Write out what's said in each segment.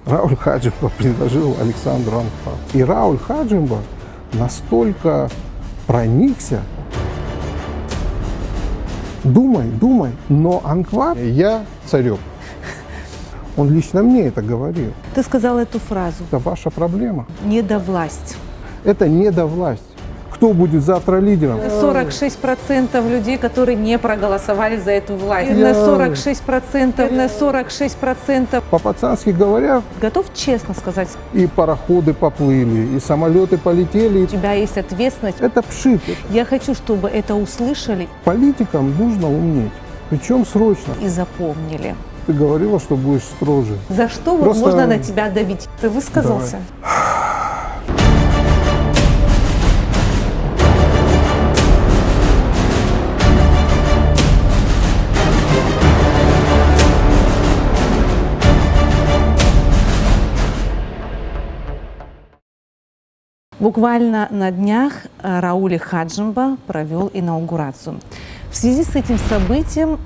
Рауль Хаджимба предложил Александру Анквар. И Рауль Хаджимба настолько проникся. Думай, но Анквар, я царек. Он лично мне это говорил. Ты сказал эту фразу. Это ваша проблема. Недовласть. Это недовласть. Кто будет завтра лидером? 46% людей, которые не проголосовали за эту власть. Я- На 46%. По-пацански говоря, Готов честно сказать, и пароходы поплыли, и самолеты полетели. у тебя есть ответственность. Это пшик. Я хочу, чтобы это услышали Политикам нужно умнеть. Причем срочно. и запомнили. Ты говорила, что будешь строже. За что вот Просто- можно на тебя давить? Ты высказался? Буквально на днях Рауль Хаджимба провел инаугурацию. В связи с этим событием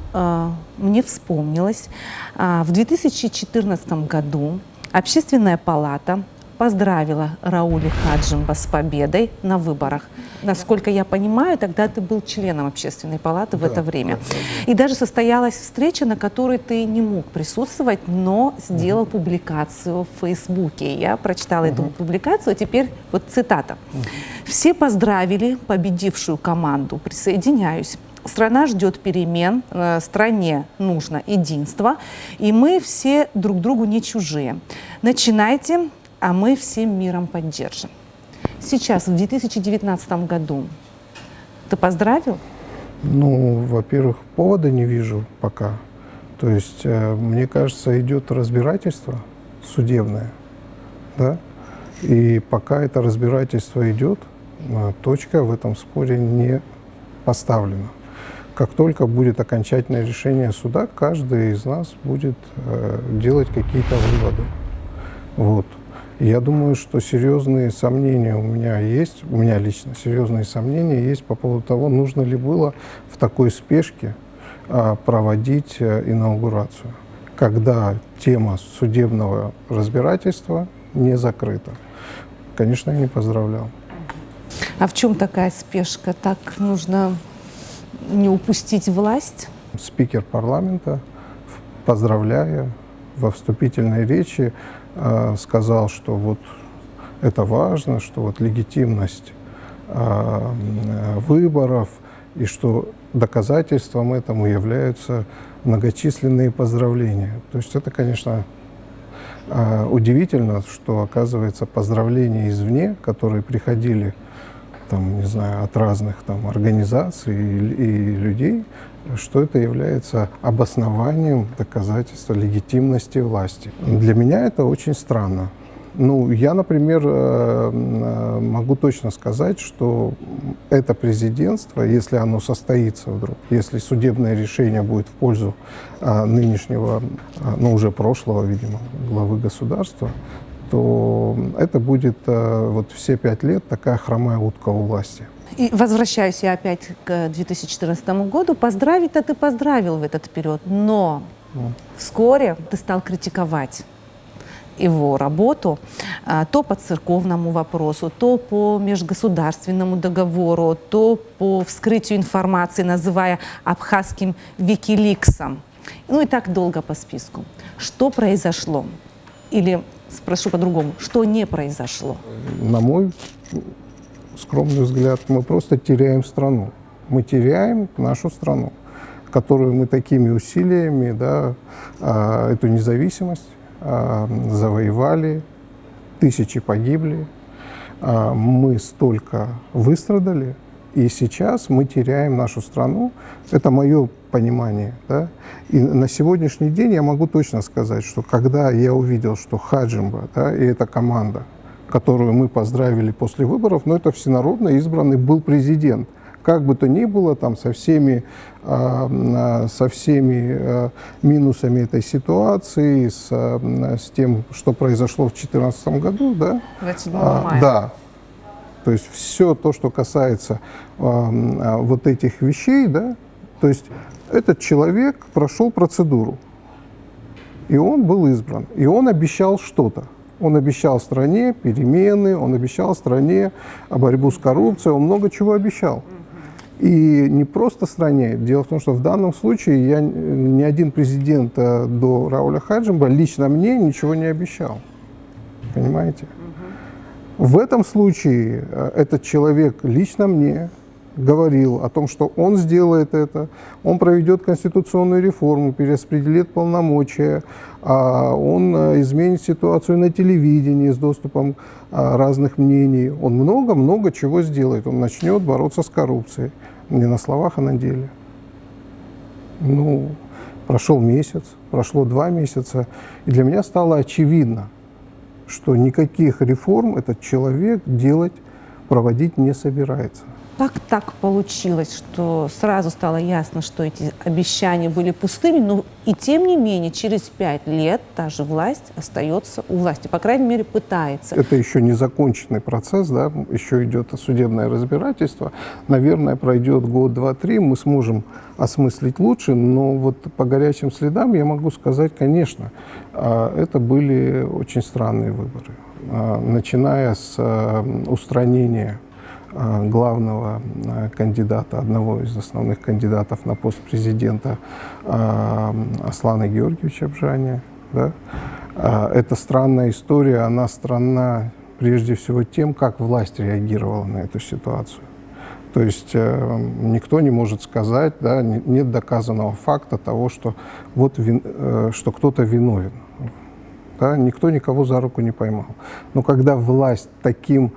мне вспомнилось, в 2014 году Общественная палата поздравила Рауля Хаджимба с победой на выборах. Насколько я понимаю, тогда ты был членом Общественной палаты в это время. И даже состоялась встреча, на которой ты не мог присутствовать, но сделал публикацию в Фейсбуке. Я прочитала эту публикацию, а теперь вот цитата. «Все поздравили победившую команду. Присоединяюсь. Страна ждет перемен, стране нужно единство, и мы все друг другу не чужие. Начинайте, а мы всем миром поддержим». Сейчас, в 2019 году, ты поздравил? Ну, во-первых, повода не вижу пока. То есть, мне кажется, идет разбирательство судебное, да? И пока это разбирательство идет, точка в этом споре не поставлена. Как только будет окончательное решение суда, каждый из нас будет делать какие-то выводы. Вот. Я думаю, что серьезные сомнения у меня есть, у меня лично серьезные сомнения есть по поводу того, нужно ли было в такой спешке проводить инаугурацию, когда тема судебного разбирательства не закрыта. Конечно, я не поздравлял. А в чем такая спешка? Так нужно не упустить власть? Спикер парламента, поздравляя, во вступительной речи сказал, что вот это важно, что вот легитимность выборов, и что доказательством этому являются многочисленные поздравления. То есть это, конечно, удивительно, что, оказывается, поздравления извне, которые приходили там, не знаю, от разных там организаций и людей, что это является обоснованием доказательства легитимности власти. Для меня это очень странно. Ну, я, например, могу точно сказать, что это президентство, если оно состоится вдруг, если судебное решение будет в пользу нынешнего, ну, уже прошлого, видимо, главы государства, то это будет вот все 5 лет такая хромая утка у власти. И возвращаюсь я опять к 2014 году. Поздравить-то ты поздравил в этот период, но вскоре ты стал критиковать его работу то по церковному вопросу, то по межгосударственному договору, то по вскрытию информации, называя абхазским Викиликсом. Ну и так долго по списку. Что произошло? Или, спрошу по-другому, что не произошло? На мой скромный взгляд, мы просто теряем страну. Мы теряем нашу страну, которую мы такими усилиями, да, эту независимость завоевали, тысячи погибли, мы столько выстрадали, и сейчас мы теряем нашу страну. Это мое понимание. Да? И на сегодняшний день я могу точно сказать, что когда я увидел, что Хаджимба, да, и эта команда, которую мы поздравили после выборов, но это всенародно избранный был президент. Как бы то ни было, там, со всеми минусами этой ситуации, с тем, что произошло в 2014 году, да? 27 мая. Да. То есть все то, что касается вот этих вещей, да, то есть этот человек прошел процедуру. И он был избран. И он обещал что-то. Он обещал стране перемены, он обещал стране борьбу с коррупцией, он много чего обещал. И не просто стране. Дело в том, что в данном случае ни один президент до Рауля Хаджимба лично мне ничего не обещал. Понимаете? В этом случае этот человек лично мне говорил о том, что он сделает это, он проведет конституционную реформу, перераспределит полномочия, он изменит ситуацию на телевидении с доступом разных мнений. Он много-много чего сделает. Он начнет бороться с коррупцией. Не на словах, а на деле. Ну, прошел месяц, прошло 2 месяца, и для меня стало очевидно, что никаких реформ этот человек проводить не собирается. Как так получилось, что сразу стало ясно, что эти обещания были пустыми, но и тем не менее через 5 лет та же власть остается у власти, по крайней мере пытается. Это еще не законченный процесс, да, еще идет судебное разбирательство. Наверное, пройдет год, 2, 3, мы сможем осмыслить лучше, но вот по горячим следам я могу сказать, конечно, это были очень странные выборы. Начиная с устранения главного кандидата, одного из основных кандидатов на пост президента Аслана Георгиевича Бжаня. Да? Это странная история, она странна прежде всего тем, как власть реагировала на эту ситуацию. То есть никто не может сказать, да, нет доказанного факта того, что, что кто-то виновен. Да? Никто никого за руку не поймал. Но когда власть таким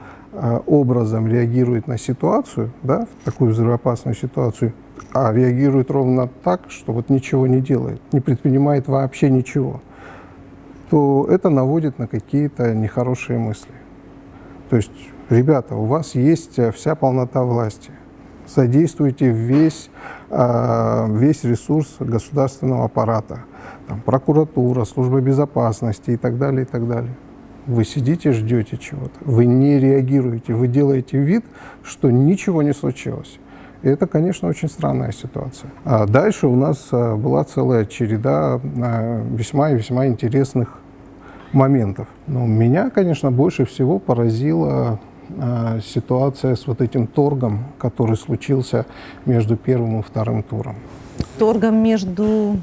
образом реагирует на ситуацию, да, в такую взрывоопасную ситуацию, а реагирует ровно так, что вот ничего не делает, не предпринимает вообще ничего, то это наводит на какие-то нехорошие мысли. То есть, ребята, у вас есть вся полнота власти, задействуйте весь ресурс государственного аппарата, там, прокуратура, служба безопасности и так далее, и так далее. Вы сидите, ждете чего-то, вы не реагируете, вы делаете вид, что ничего не случилось. И это, конечно, очень странная ситуация. А дальше у нас была целая череда весьма и весьма интересных моментов. Но меня, конечно, больше всего поразила ситуация с вот этим торгом, который случился между первым и вторым туром. Торгом между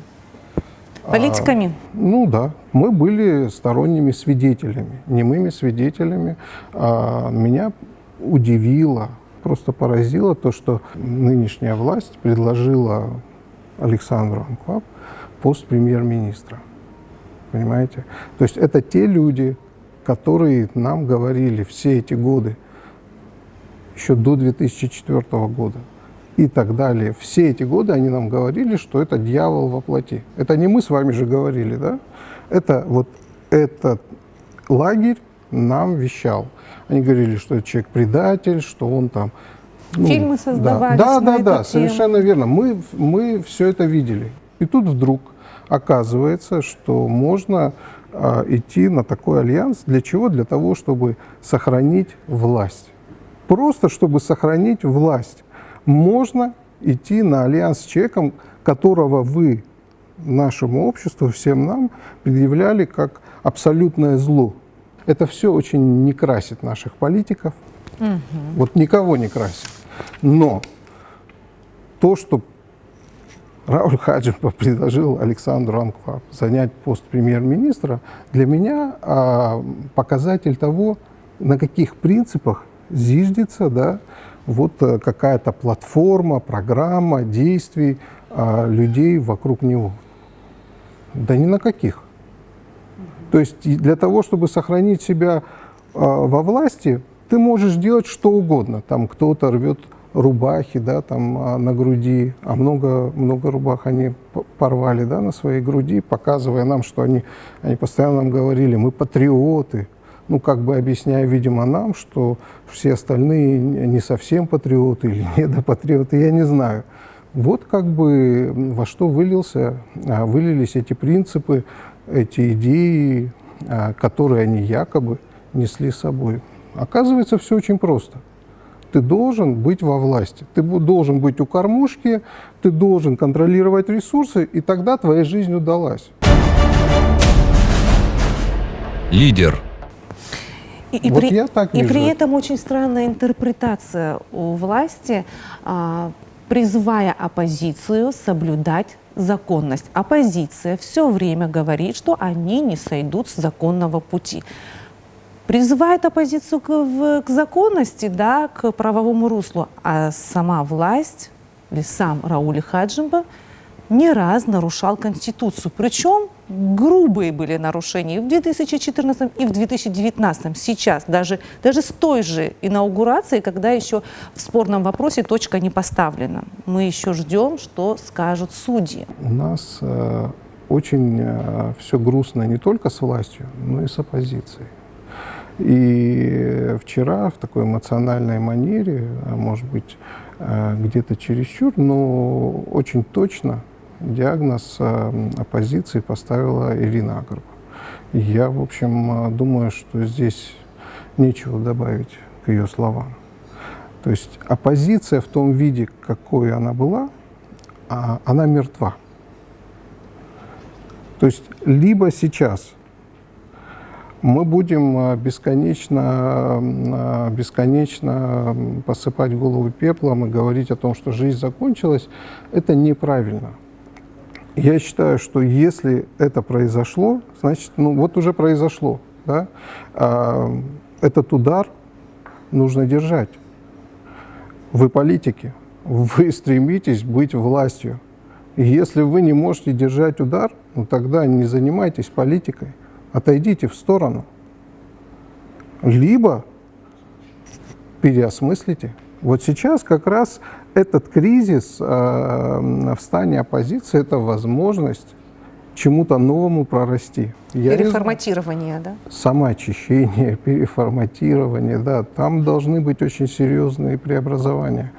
политиками? Ну да, мы были сторонними свидетелями, немыми свидетелями. Меня удивило, просто поразило то, что нынешняя власть предложила Александру Анклав пост премьер-министра. Понимаете? То есть это те люди, которые нам говорили все эти годы, еще до 2004 года, и так далее. Все эти годы они нам говорили, что это дьявол во плоти. Это не мы с вами же говорили, да? Это вот этот лагерь нам вещал. Они говорили, что это человек предатель, что он там... Ну, фильмы создавались да, на эту тему. совершенно верно. Мы все это видели. И тут вдруг оказывается, что можно идти на такой альянс. Для чего? Для того, чтобы сохранить власть. Просто чтобы сохранить власть. Можно идти на альянс с человеком, которого вы нашему обществу, всем нам предъявляли как абсолютное зло. Это все очень не красит наших политиков. Вот никого не красит. Но то, что Рауль Хаджимба предложил Александру Анклав занять пост премьер-министра, для меня показатель того, на каких принципах зиждется, да, вот какая-то платформа, программа действий людей вокруг него. Да ни на каких. То есть для того, чтобы сохранить себя во власти, ты можешь делать что угодно. Там кто-то рвет рубахи, да, там на груди, а много рубах они порвали, да, на своей груди, показывая нам, что они постоянно нам говорили: мы патриоты. Ну, как бы объясняя, видимо, нам, что все остальные не совсем патриоты или недопатриоты, я не знаю. Вот как бы во что вылились эти принципы, эти идеи, которые они якобы несли с собой. Оказывается, все очень просто. Ты должен быть во власти, ты должен быть у кормушки, ты должен контролировать ресурсы, и тогда твоя жизнь удалась. Лидер. Вот я так и вижу при это. этом очень странная интерпретация у власти, призывая оппозицию соблюдать законность. Оппозиция все время говорит, что они не сойдут с законного пути. Призывает оппозицию к законности, да, к правовому руслу, а сама власть или сам Рауль Хаджимба не раз нарушал Конституцию. Причем грубые были нарушения и в 2014, и в 2019. Сейчас, даже с той же инаугурацией, когда еще в спорном вопросе точка не поставлена. Мы еще ждем, что скажут судьи. У нас очень все грустно не только с властью, но и с оппозицией. И вчера в такой эмоциональной манере, может быть, где-то чересчур, но очень точно диагноз оппозиции поставила Ирина Агрба. Я, в общем, думаю, что здесь нечего добавить к ее словам. То есть оппозиция в том виде, какой она была, она мертва. То есть либо сейчас мы будем бесконечно посыпать голову пеплом и говорить о том, что жизнь закончилась, это неправильно. Я считаю, что если это произошло, значит, вот уже произошло, да? Этот удар нужно держать. Вы политики, вы стремитесь быть властью. И если вы не можете держать удар, тогда не занимайтесь политикой. Отойдите в сторону. Либо переосмыслите. Вот сейчас как раз этот кризис в стане оппозиции – это возможность чему-то новому прорасти. Переформатирование, да? Самоочищение, переформатирование, да. Там должны быть очень серьезные преобразования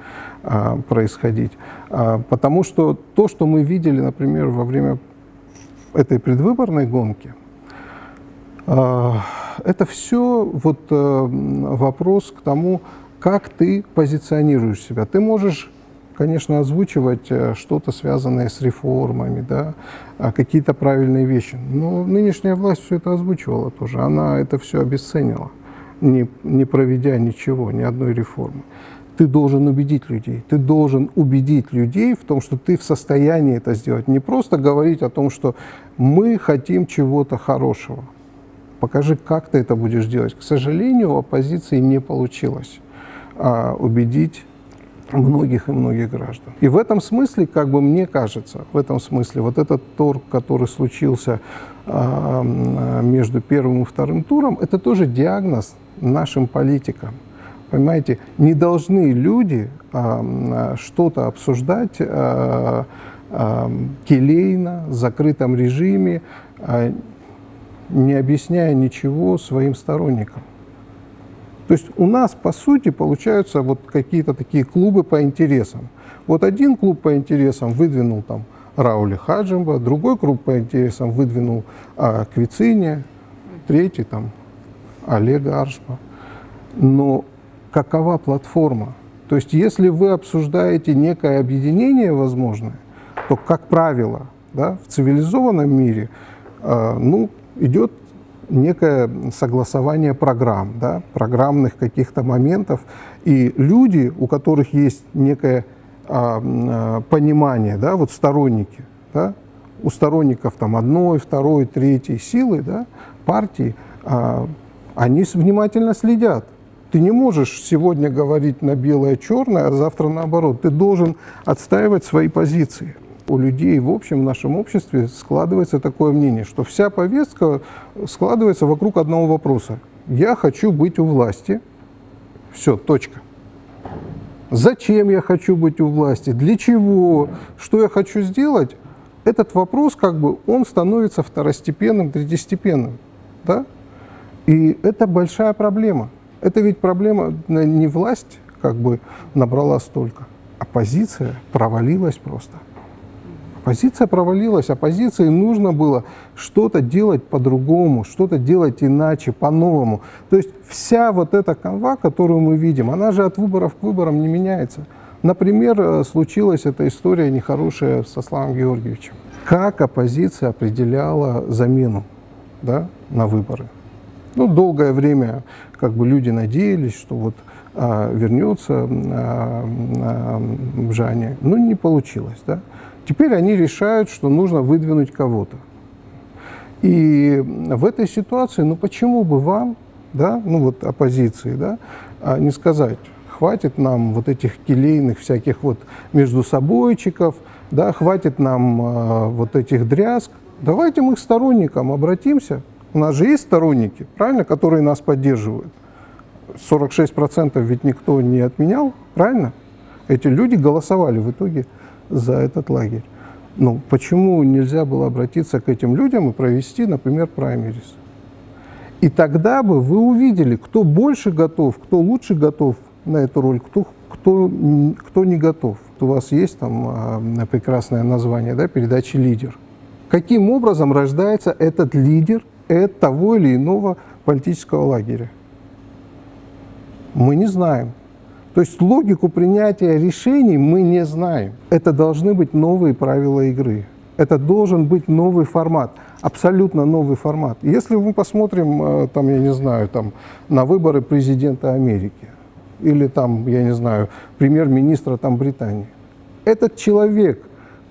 происходить. Потому что то, что мы видели, например, во время этой предвыборной гонки, это все вопрос к тому, как ты позиционируешь себя. Ты можешь, конечно, озвучивать что-то, связанное с реформами, да, какие-то правильные вещи. Но нынешняя власть все это озвучивала тоже. Она это все обесценила, не проведя ничего, ни одной реформы. Ты должен убедить людей. Ты должен убедить людей в том, что ты в состоянии это сделать. Не просто говорить о том, что мы хотим чего-то хорошего. Покажи, как ты это будешь делать. К сожалению, у оппозиции не получилось убедить многих и многих граждан. И в этом смысле, мне кажется, вот этот торг, который случился между первым и вторым туром, это тоже диагноз нашим политикам. Понимаете, не должны люди что-то обсуждать келейно, в закрытом режиме, не объясняя ничего своим сторонникам. То есть у нас, по сути, получаются какие-то такие клубы по интересам. Вот один клуб по интересам выдвинул там Рауля Хаджимба, другой клуб по интересам выдвинул Квициния, третий там Олега Аршпа. Но какова платформа? То есть если вы обсуждаете некое объединение возможное, то, как правило, да, в цивилизованном мире идет некое согласование программ, да, программных каких-то моментов, и люди, у которых есть некое понимание, да, сторонники, да, у сторонников там одной, второй, третьей силы, да, партии, они внимательно следят. Ты не можешь сегодня говорить на белое-черное, а завтра наоборот. Ты должен отстаивать свои позиции. У людей в общем, в нашем обществе складывается такое мнение, что вся повестка складывается вокруг одного вопроса. Я хочу быть у власти. Все, точка. Зачем я хочу быть у власти? Для чего? Что я хочу сделать? Этот вопрос, он становится второстепенным, третьестепенным. Да? И это большая проблема. Это ведь проблема не власть набрала столько. Оппозиция провалилась просто. Оппозиция провалилась, оппозиции нужно было что-то делать по-другому, что-то делать иначе, по-новому. То есть вся эта канва, которую мы видим, она же от выборов к выборам не меняется. Например, случилась эта история нехорошая со Славом Георгиевичем. Как оппозиция определяла замену, да, на выборы? Ну, долгое время как бы люди надеялись, что вот вернется Бжаня. Ну, не получилось, да. Теперь они решают, что нужно выдвинуть кого-то. И в этой ситуации, ну, почему бы вам, да, ну, вот оппозиции, да, не сказать, хватит нам вот этих келейных всяких вот междусобойчиков, да, хватит нам вот этих дрязг. Давайте мы к сторонникам обратимся. У нас же есть сторонники, правильно, которые нас поддерживают. 46% ведь никто не отменял, правильно? Эти люди голосовали в итоге за этот лагерь. Ну, почему нельзя было обратиться к этим людям и провести, например, праймерис? И тогда бы вы увидели, кто больше готов, кто лучше готов на эту роль, кто не готов. У вас есть там прекрасное название, да, передачи «Лидер». Каким образом рождается этот лидер от того или иного политического лагеря? Мы не знаем. То есть логику принятия решений мы не знаем. Это должны быть новые правила игры. Это должен быть новый формат, абсолютно новый формат. Если мы посмотрим, там, я не знаю, там, на выборы президента Америки или там, я не знаю, премьер-министра там, Британии, этот человек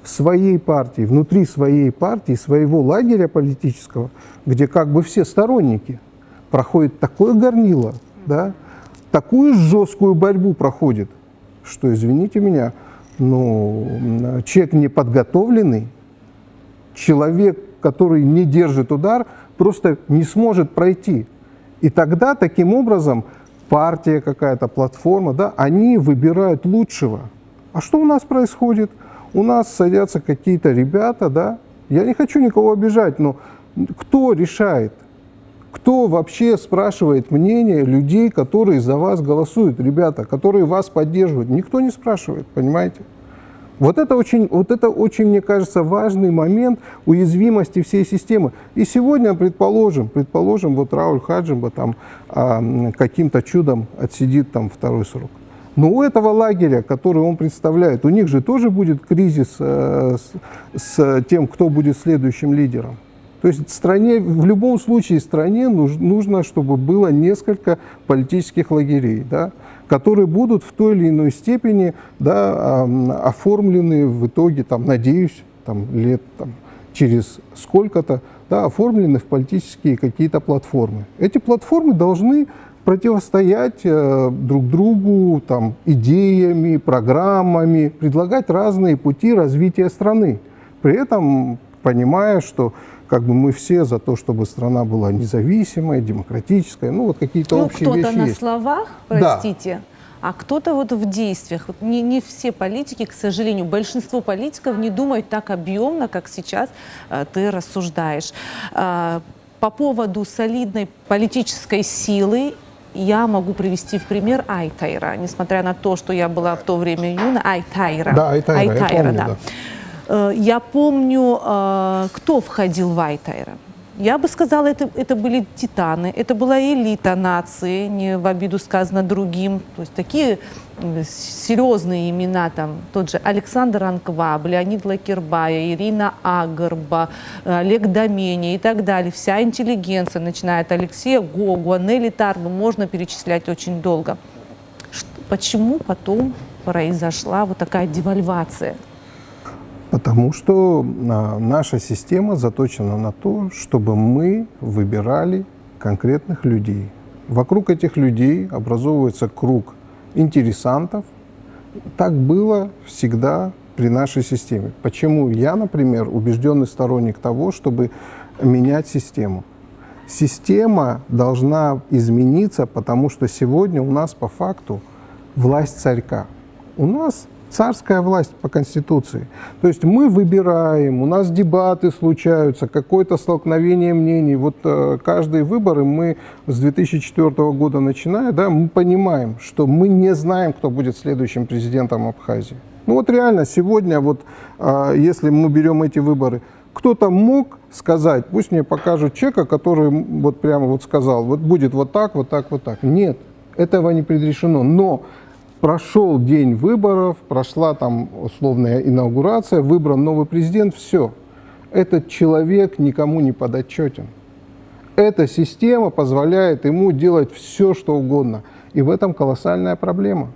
в своей партии, внутри своей партии, своего лагеря политического, где как бы все сторонники, проходит такое горнило, да, такую жесткую борьбу проходит, что, извините меня, ну, человек неподготовленный, человек, который не держит удар, просто не сможет пройти. И тогда, таким образом, партия какая-то, платформа, да, они выбирают лучшего. А что у нас происходит? У нас садятся какие-то ребята, да, я не хочу никого обижать, но кто решает? Кто вообще спрашивает мнение людей, которые за вас голосуют, ребята, которые вас поддерживают? Никто не спрашивает, понимаете? Вот это очень, мне кажется, важный момент уязвимости всей системы. И сегодня, предположим, вот Рауль Хаджимба там каким-то чудом отсидит там второй срок. Но у этого лагеря, который он представляет, у них же тоже будет кризис с тем, кто будет следующим лидером. То есть стране, в любом случае стране нужно, чтобы было несколько политических лагерей, да, которые будут в той или иной степени, да, оформлены в итоге, там, надеюсь, там, лет там, через сколько-то, да, оформлены в политические какие-то платформы. Эти платформы должны противостоять друг другу там, идеями, программами, предлагать разные пути развития страны. При этом понимая, что как бы мы все за то, чтобы страна была независимая, демократическая, ну вот какие-то общие вещи есть. Кто-то на словах, простите, да, а кто-то вот в действиях. Вот не все политики, к сожалению, большинство политиков не думают так объемно, как сейчас ты рассуждаешь. По поводу солидной политической силы я могу привести в пример Айтайра, несмотря на то, что я была в то время юна. Айтайра. Да, Айтайра, я помню, да. Да. Я помню, кто входил в Айтайра. Я бы сказала, это были титаны, это была элита нации, не в обиду сказано другим. То есть такие серьезные имена, там, тот же Александр Анкваб, Леонид Лакербая, Ирина Агарба, Олег Домени и так далее. Вся интеллигенция, начиная от Алексея Гогуа, Нелли Тарбу, можно перечислять очень долго. Почему потом произошла вот такая девальвация? Потому что наша система заточена на то, чтобы мы выбирали конкретных людей. Вокруг этих людей образовывается круг интересантов. Так было всегда при нашей системе. Почему я, например, убежденный сторонник того, чтобы менять систему? Система должна измениться, потому что сегодня у нас по факту власть царька. У нас царская власть по Конституции. То есть мы выбираем, у нас дебаты случаются, какое-то столкновение мнений. Вот каждые выборы мы с 2004 года начиная, да, мы понимаем, что мы не знаем, кто будет следующим президентом Абхазии. Ну вот реально сегодня, вот, если мы берем эти выборы, кто-то мог сказать, пусть мне покажут человека, который вот прямо вот сказал, вот будет вот так, вот так, вот так. Нет, этого не предрешено. Но прошел день выборов, прошла там условная инаугурация, выбран новый президент, все. Этот человек никому не подотчетен. Эта система позволяет ему делать все, что угодно. И в этом колоссальная проблема.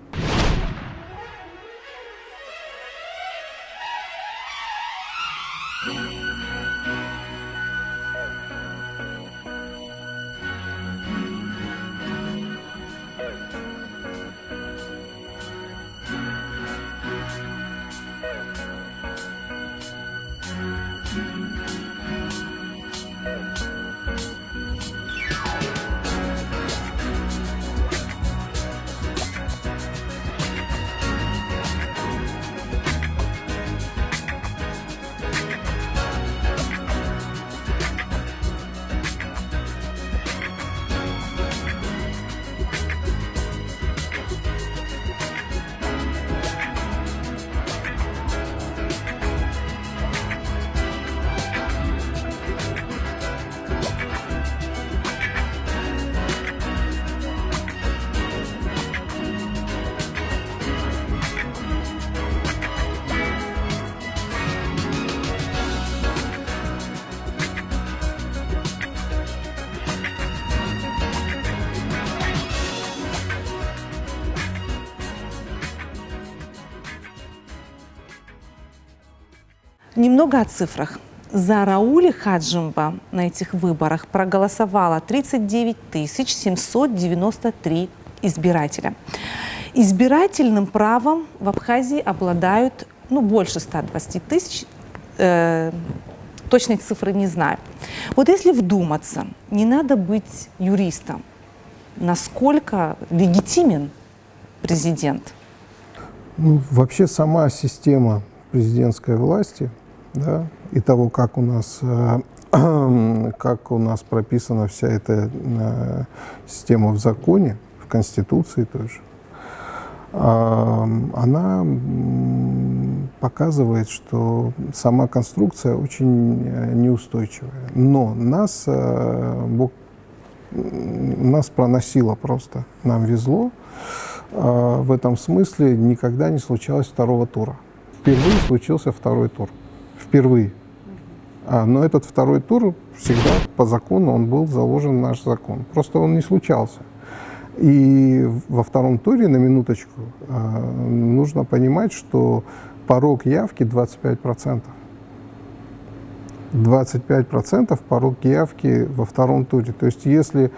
Немного о цифрах. За Рауля Хаджимба на этих выборах проголосовало 39 793 избирателя. Избирательным правом в Абхазии обладают больше 120 тысяч. Точной цифры не знаю. Вот если вдуматься, не надо быть юристом. Насколько легитимен президент? Вообще сама система президентской власти, да, и того, как у нас прописана вся эта система в законе, в Конституции тоже, она показывает, что сама конструкция очень неустойчивая. Но нас проносило просто, нам везло. В этом смысле никогда не случалось второго тура. Впервые случился второй тур. Впервые. Но этот второй тур всегда по закону, он был заложен в наш закон. Просто он не случался. И во втором туре, на минуточку, нужно понимать, что порог явки 25%. 25% порог явки во втором туре. То есть если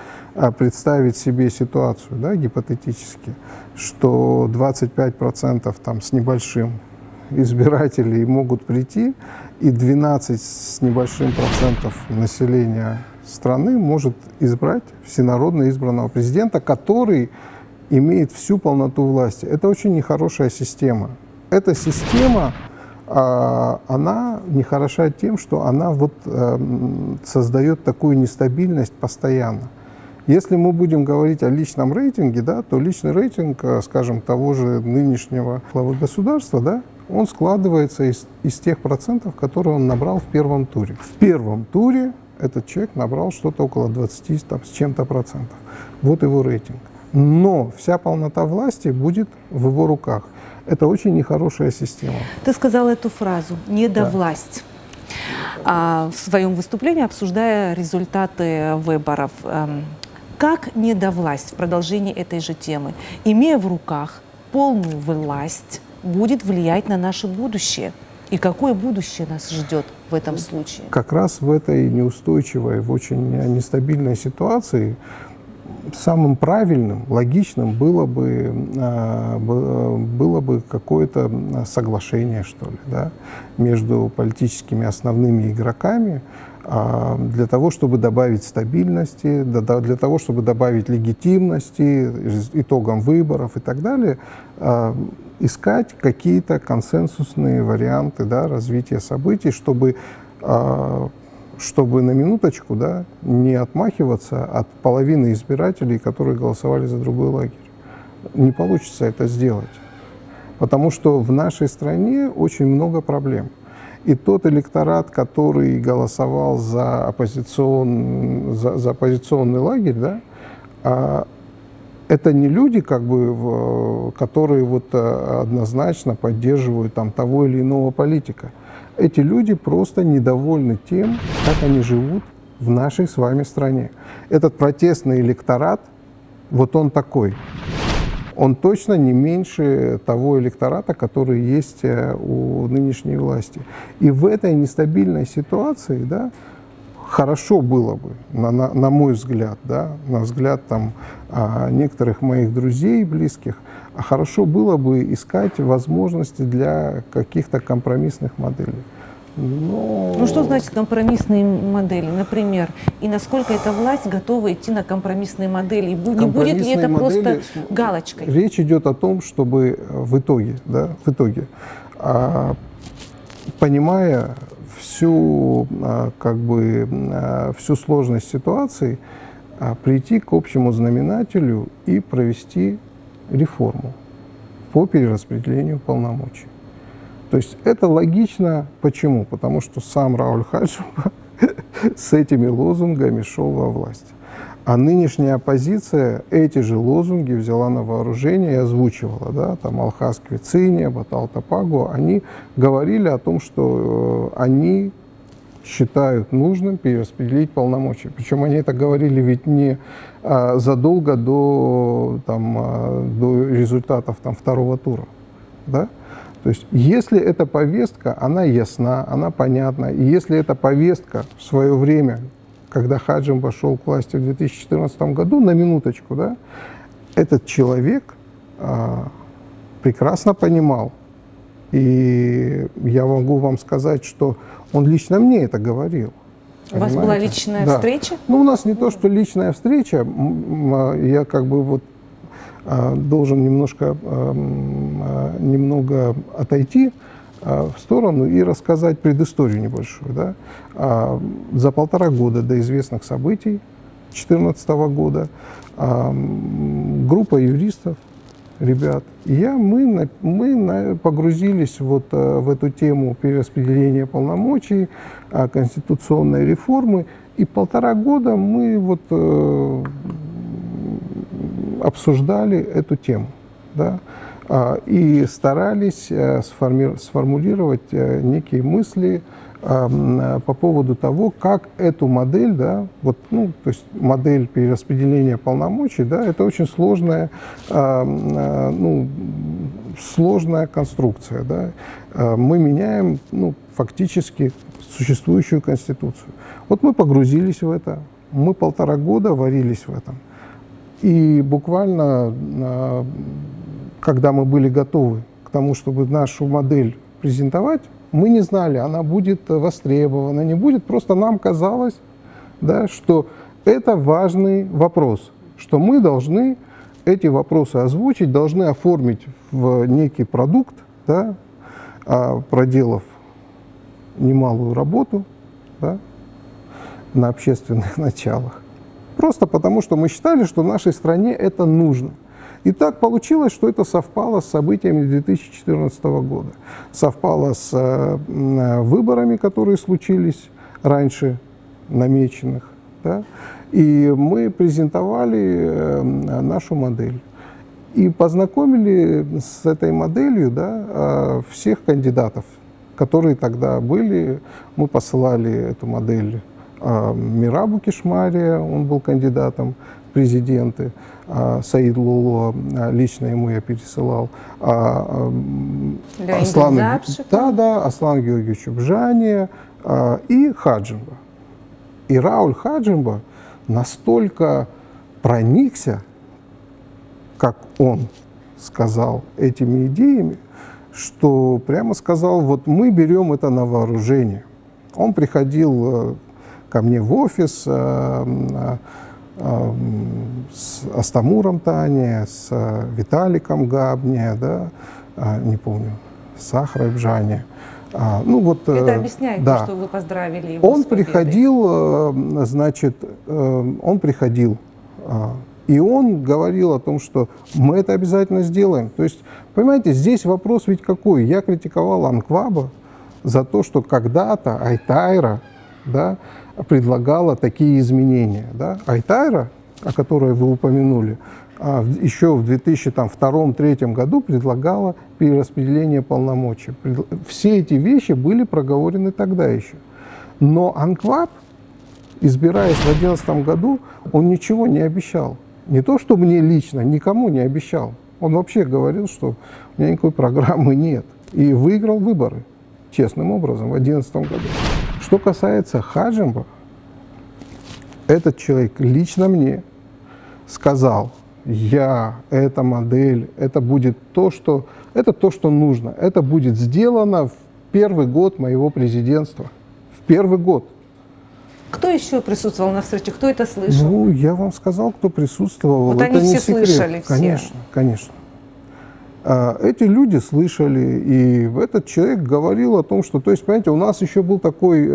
представить себе ситуацию, да, гипотетически, что 25% там, с небольшим избирателей могут прийти, и 12 с небольшим процентов населения страны может избрать всенародно избранного президента, который имеет всю полноту власти. Это очень нехорошая система. Эта система, она нехороша тем, что она создает такую нестабильность постоянно. Если мы будем говорить о личном рейтинге, да, то личный рейтинг, скажем, того же нынешнего главы государства, да, он складывается из тех процентов, которые он набрал в первом туре. В первом туре этот человек набрал что-то около 20 с чем-то процентов. Вот его рейтинг. Но вся полнота власти будет в его руках. Это очень нехорошая система. Ты сказал эту фразу «недовласть». Да. В своем выступлении, обсуждая результаты выборов, как недовласть в продолжении этой же темы, имея в руках полную власть, будет влиять на наше будущее? И какое будущее нас ждет в этом случае? Как раз в этой неустойчивой, в очень нестабильной ситуации самым правильным, логичным было бы какое-то соглашение, что ли, да, между политическими основными игроками для того, чтобы добавить стабильности, для того, чтобы добавить легитимности итогам выборов и так далее, искать какие-то консенсусные варианты, да, развития событий, чтобы на минуточку, да, не отмахиваться от половины избирателей, которые голосовали за другой лагерь. Не получится это сделать, потому что в нашей стране очень много проблем. И тот электорат, который голосовал за оппозиционный лагерь, да, это не люди, которые однозначно поддерживают там, того или иного политика. Эти люди просто недовольны тем, как они живут, в нашей с вами стране. Этот протестный электорат, вот он такой. Он точно не меньше того электората, который есть у нынешней власти. И в этой нестабильной ситуации, да, хорошо было бы, на мой взгляд, да, на взгляд там, некоторых моих друзей, близких, хорошо было бы искать возможности для каких-то компромиссных моделей. Но... Ну что значит компромиссные модели, например? И насколько эта власть готова идти на компромиссные модели? И не будет ли это просто галочкой? Речь идет о том, чтобы в итоге, да, понимая всю, как бы, всю сложность ситуации, прийти к общему знаменателю и провести реформу по перераспределению полномочий. То есть это логично. Почему? Потому что сам Рауль Хаджимба с этими лозунгами шел во власть. А нынешняя оппозиция эти же лозунги взяла на вооружение и озвучивала. Да? Там Алхаз Квициния, Батал Топагу, они говорили о том, что они считают нужным перераспределить полномочия. Причем они это говорили ведь не задолго до результатов второго тура. Да? То есть, если эта повестка, она ясна, она понятна, и если эта повестка в свое время, когда Хаджимба шел к власти в 2014 году, на минуточку, да, этот человек прекрасно понимал, и я могу вам сказать, что он лично мне это говорил. У вас была личная встреча? Ну, у нас не то, что личная встреча, я как бы вот должен немного отойти в сторону и рассказать предысторию небольшую. Да? За 1,5 года до известных событий 2014 года группа юристов, ребят, и мы погрузились вот в эту тему перераспределения полномочий, конституционной реформы, и 1,5 года мы вот обсуждали эту тему, да, и старались сформулировать некие мысли по поводу того, как эту модель, да, вот, ну, то есть модель перераспределения полномочий, да, это очень сложная, сложная конструкция, да. Мы меняем, фактически существующую конституцию. Вот мы погрузились в это, мы 1,5 года варились в этом. И буквально, когда мы были готовы к тому, чтобы нашу модель презентовать, мы не знали, она будет востребована, не будет. Просто нам казалось, да, что это важный вопрос, что мы должны эти вопросы озвучить, должны оформить в некий продукт, да, проделав немалую работу, да, на общественных началах. Просто потому, что мы считали, что нашей стране это нужно. И так получилось, что это совпало с событиями 2014 года. Совпало с выборами, которые случились раньше намеченных. Да? И мы презентовали нашу модель. И познакомили с этой моделью, да, всех кандидатов, которые тогда были. Мы посылали эту модель Мирабу Кишмария, он был кандидатом в президенты, Саид Луло, лично ему я пересылал, Аслану Георгиевичу Бжане и Хаджимба. И Рауль Хаджимба настолько проникся, как он сказал, этими идеями, что прямо сказал, вот мы берем это на вооружение. Он приходил ко мне в офис с Астамуром Тане, с Виталиком Габне, да, не помню, с Сахарой Бжане. Это объясняет, да. Что вы поздравили его Он с победой. приходил, и он говорил о том, что мы это обязательно сделаем. То есть, понимаете, здесь вопрос ведь какой? Я критиковал Анкваба за то, что когда-то Айтайра, да, предлагала такие изменения. Да? Айтайра, о которой вы упомянули, еще в 2002-2003 году предлагала перераспределение полномочий. Все эти вещи были проговорены тогда еще. Но Анкваб избираясь в 2011 году, он ничего не обещал. Не то, что мне лично, никому не обещал. Он вообще говорил, что у меня никакой программы нет. И выиграл выборы честным образом в 2011 году. Что касается Хаджимба, этот человек лично мне сказал: эта модель, это будет то, что нужно. Это будет сделано в первый год моего президентства. В первый год. Кто еще присутствовал на встрече? Кто это слышал? Ну, я вам сказал, кто присутствовал. Вот это они не все секрет. слышали, все. Конечно, конечно. Эти люди слышали, и этот человек говорил о том, что, то есть, понимаете, у нас еще был такой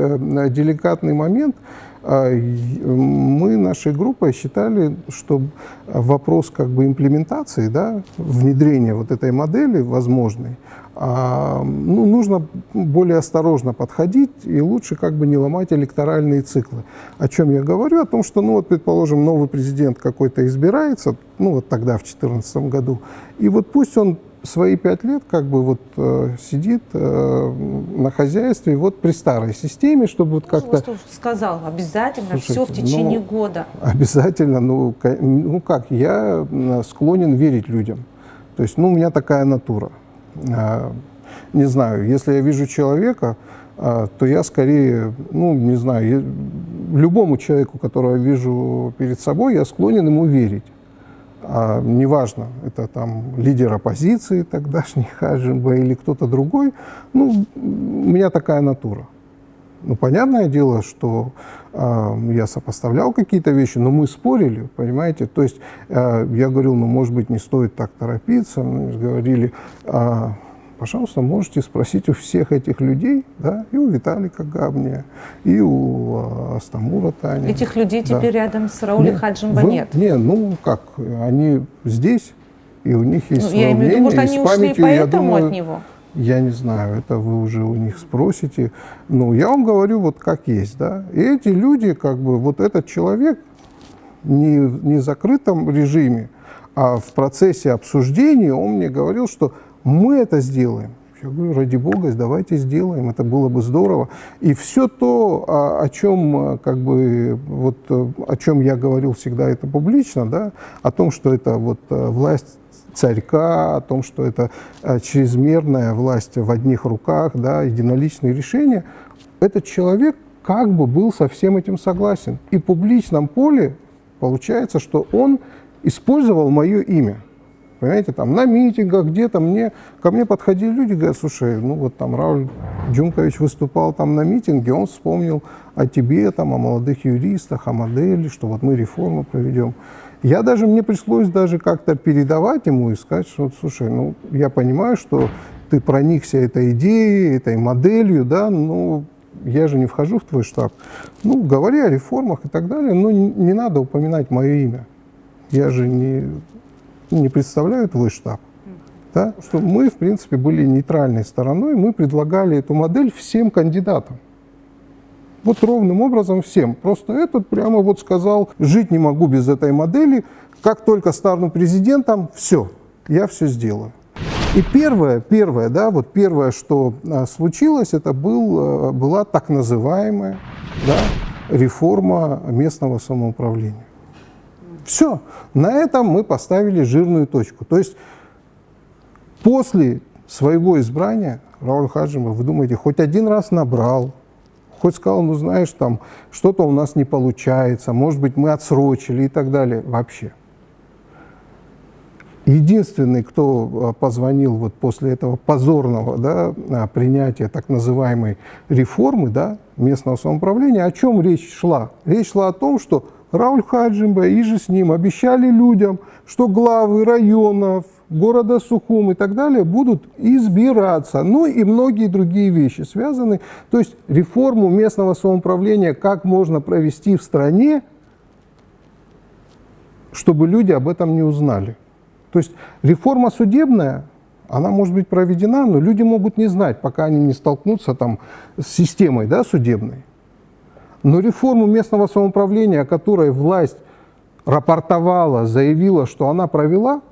деликатный момент. Мы нашей группой считали, что вопрос как бы имплементации, да, внедрения вот этой модели возможной, нужно более осторожно подходить и лучше как бы не ломать электоральные циклы. О чем я говорю? О том, что, ну вот, предположим, новый президент какой-то избирается, ну вот тогда, в 2014 году, и вот пусть он свои 5 лет как бы вот сидит на хозяйстве вот при старой системе, чтобы вот как-то... Сказал, обязательно, Слушайте, все в течение года. Обязательно, ну как, я склонен верить людям. То есть, ну, у меня такая натура. Не знаю, если я вижу человека, то я скорее, ну, не знаю, любому человеку, которого я вижу перед собой, я склонен ему верить. Неважно, это там лидер оппозиции тогдашний Хаджимба или кто-то другой, ну, у меня такая натура. Ну, понятное дело, что я сопоставлял какие-то вещи, но мы спорили, понимаете. То есть я говорил, ну, может быть, не стоит так торопиться. Мы говорили, пожалуйста, можете спросить у всех этих людей, да, и у Виталика Габния, и у Астамура Тани. Этих людей да. теперь рядом с Раулем Хаджимба нет? Не, ну как, они здесь, и у них есть свое мнение. Я имею в виду, может, они ушли памятью, поэтому от него? Я не знаю, это вы уже у них спросите. Ну, я вам говорю вот как есть, да. И эти люди, как бы, вот этот человек не в закрытом режиме, а в процессе обсуждения он мне говорил, что мы это сделаем. Я говорю, ради бога, давайте сделаем, это было бы здорово. И все то, о чем, как бы, вот, о чем я говорил всегда это публично, да, о том, что это вот власть царька, о том, что это чрезмерная власть в одних руках, да, единоличные решения, этот человек как бы был со всем этим согласен. И в публичном поле получается, что он использовал мое имя. Понимаете, там на митингах где-то ко мне подходили люди, говорят, слушай, ну вот там Рауль Джумкович выступал там на митинге, он вспомнил о тебе, там, о молодых юристах, о модели, что вот мы реформу проведем. Мне пришлось даже как-то передавать ему и сказать, что, слушай, ну, я понимаю, что ты проникся этой идеей, этой моделью, да, но я же не вхожу в твой штаб. Ну, говори о реформах и так далее, но не надо упоминать мое имя. Я же не представляю твой штаб. Да? Что мы, в принципе, были нейтральной стороной, мы предлагали эту модель всем кандидатам. Вот ровным образом всем. Просто этот прямо вот сказал, жить не могу без этой модели, как только стану президентом, все, я все сделаю. И первое, да, вот первое, что случилось, это была так называемая, да, реформа местного самоуправления. Все, на этом мы поставили жирную точку. То есть после своего избрания Рауль Хаджимба, вы думаете, хоть один раз набрал, хоть сказал, ну знаешь, там что-то у нас не получается, может быть, мы отсрочили и так далее. Вообще. Единственный, кто позвонил вот после этого позорного, да, принятия так называемой реформы, да, местного самоуправления, о чем речь шла? Речь шла о том, что Рауль Хаджимба и же с ним обещали людям, что главы районов, города Сухум и так далее будут избираться. Ну и многие другие вещи связаны. То есть реформу местного самоуправления как можно провести в стране, чтобы люди об этом не узнали. То есть реформа судебная, она может быть проведена, но люди могут не знать, пока они не столкнутся там с системой, да, судебной. Но реформу местного самоуправления, о которой власть рапортовала, заявила, что она провела,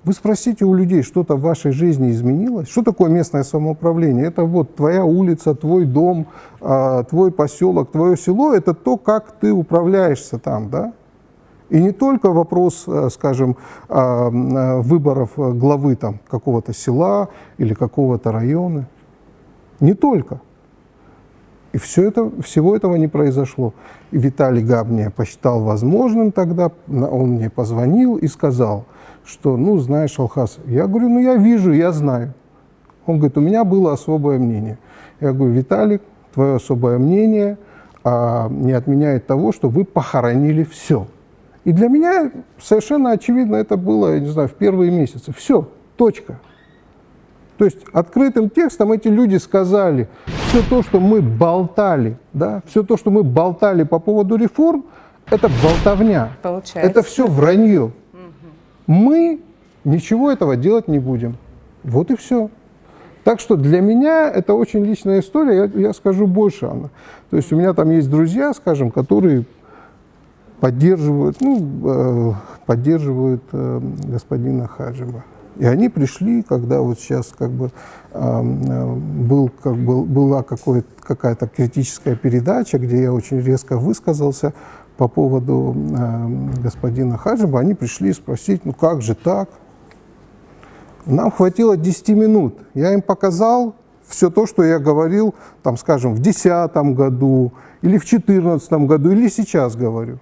Вы спросите у людей, что-то в вашей жизни изменилось? Что такое местное самоуправление? Это вот твоя улица, твой дом, твой поселок, твое село. Это то, как ты управляешься там, да? И не только вопрос, скажем, выборов главы там, какого-то села или какого-то района. Не только. И всего этого не произошло. И Виталий Габния посчитал возможным тогда, он мне позвонил и сказал, что, ну, знаешь, Алхас, я говорю, ну, я вижу, я знаю. Он говорит, у меня было особое мнение. Я говорю, Виталик, твое особое мнение не отменяет того, что вы похоронили все. И для меня совершенно очевидно это было, я не знаю, в первые месяцы. Все, точка. То есть открытым текстом эти люди сказали, все то, что мы болтали, да, все то, что мы болтали по поводу реформ, это болтовня. Получается. Это все вранье. Мы ничего этого делать не будем. Вот и все. Так что для меня это очень личная история, я скажу больше, Анна. То есть у меня там есть друзья, скажем, которые поддерживают господина Хаджимба. И они пришли, когда вот сейчас была какая-то критическая передача, где я очень резко высказался по поводу господина Хаджимба, они пришли спросить, ну как же так? Нам хватило 10 минут. Я им показал все то, что я говорил, там, скажем, в 2010 году, или в 2014 году, или сейчас говорю.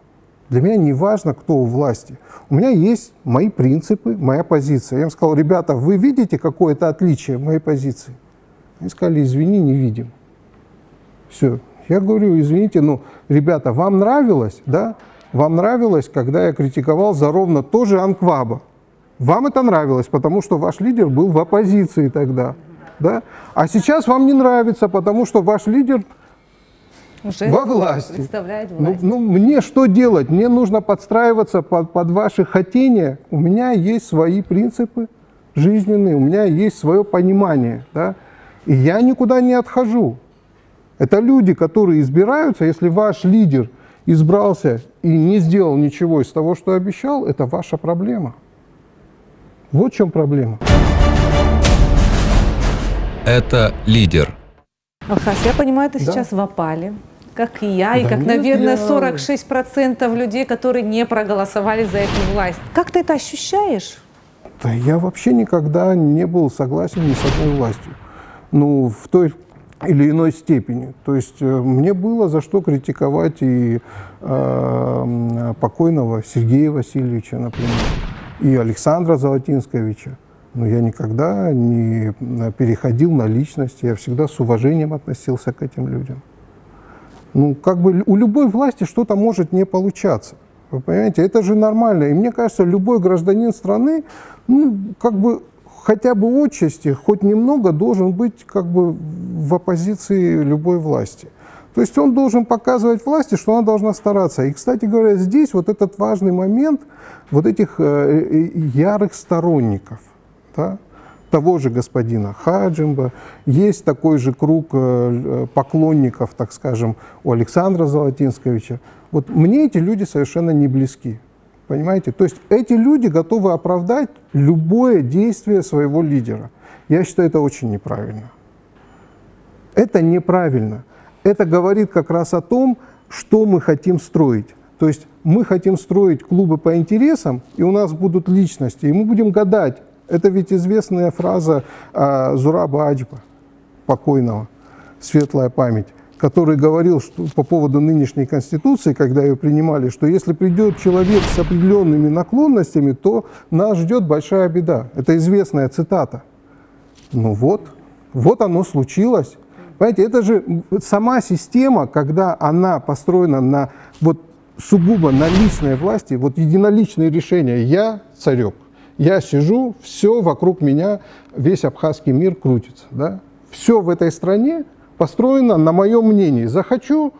Для меня не важно, кто у власти. У меня есть мои принципы, моя позиция. Я им сказал, ребята, вы видите какое-то отличие в моей позиции? Они сказали, извини, не видим. Все. Я говорю, извините, но, ребята, вам нравилось, да? Вам нравилось, когда я критиковал за ровно то же Анкваба. Вам это нравилось, потому что ваш лидер был в оппозиции тогда, да? А сейчас вам не нравится, потому что ваш лидер уже во власти. Представляет власть. Ну, мне что делать? Мне нужно подстраиваться под ваши хотения. У меня есть свои принципы жизненные, у меня есть свое понимание, да? И я никуда не отхожу. Это люди, которые избираются. Если ваш лидер избрался и не сделал ничего из того, что обещал, это ваша проблема. Вот в чем проблема. Это лидер. Алхас, я понимаю, ты Да. сейчас в опале, как и я, и Да как, нет, наверное, я- 46% людей, которые не проголосовали за эту власть. Как ты это ощущаешь? Да я вообще никогда не был согласен ни с одной властью. Ну, в той или иной степени. То есть мне было за что критиковать и покойного Сергея Васильевича, например, и Александра Золотинсковича. Но я никогда не переходил на личность, я всегда с уважением относился к этим людям. Ну, как бы у любой власти что-то может не получаться. Вы понимаете, это же нормально. И мне кажется, любой гражданин страны, ну, как бы хотя бы отчасти, хоть немного должен быть как бы в оппозиции любой власти. То есть он должен показывать власти, что она должна стараться. И, кстати говоря, здесь вот этот важный момент вот этих ярых сторонников, да, того же господина Хаджимба, есть такой же круг поклонников, так скажем, у Александра Золотинсковича. Вот мне эти люди совершенно не близки. Понимаете? То есть эти люди готовы оправдать любое действие своего лидера. Я считаю, это очень неправильно. Это неправильно. Это говорит как раз о том, что мы хотим строить. То есть мы хотим строить клубы по интересам, и у нас будут личности, и мы будем гадать. Это ведь известная фраза Зураба Аджба, покойного, светлая память, который говорил что, по поводу нынешней Конституции, когда ее принимали, что если придет человек с определенными наклонностями, то нас ждет большая беда. Это известная цитата. Ну вот оно случилось. Понимаете, это же сама система, когда она построена на вот сугубо на личной власти, вот единоличные решения. Я царек, я сижу, все вокруг меня, весь абхазский мир крутится. Да? Все в этой стране построено на моем мнении. Захочу,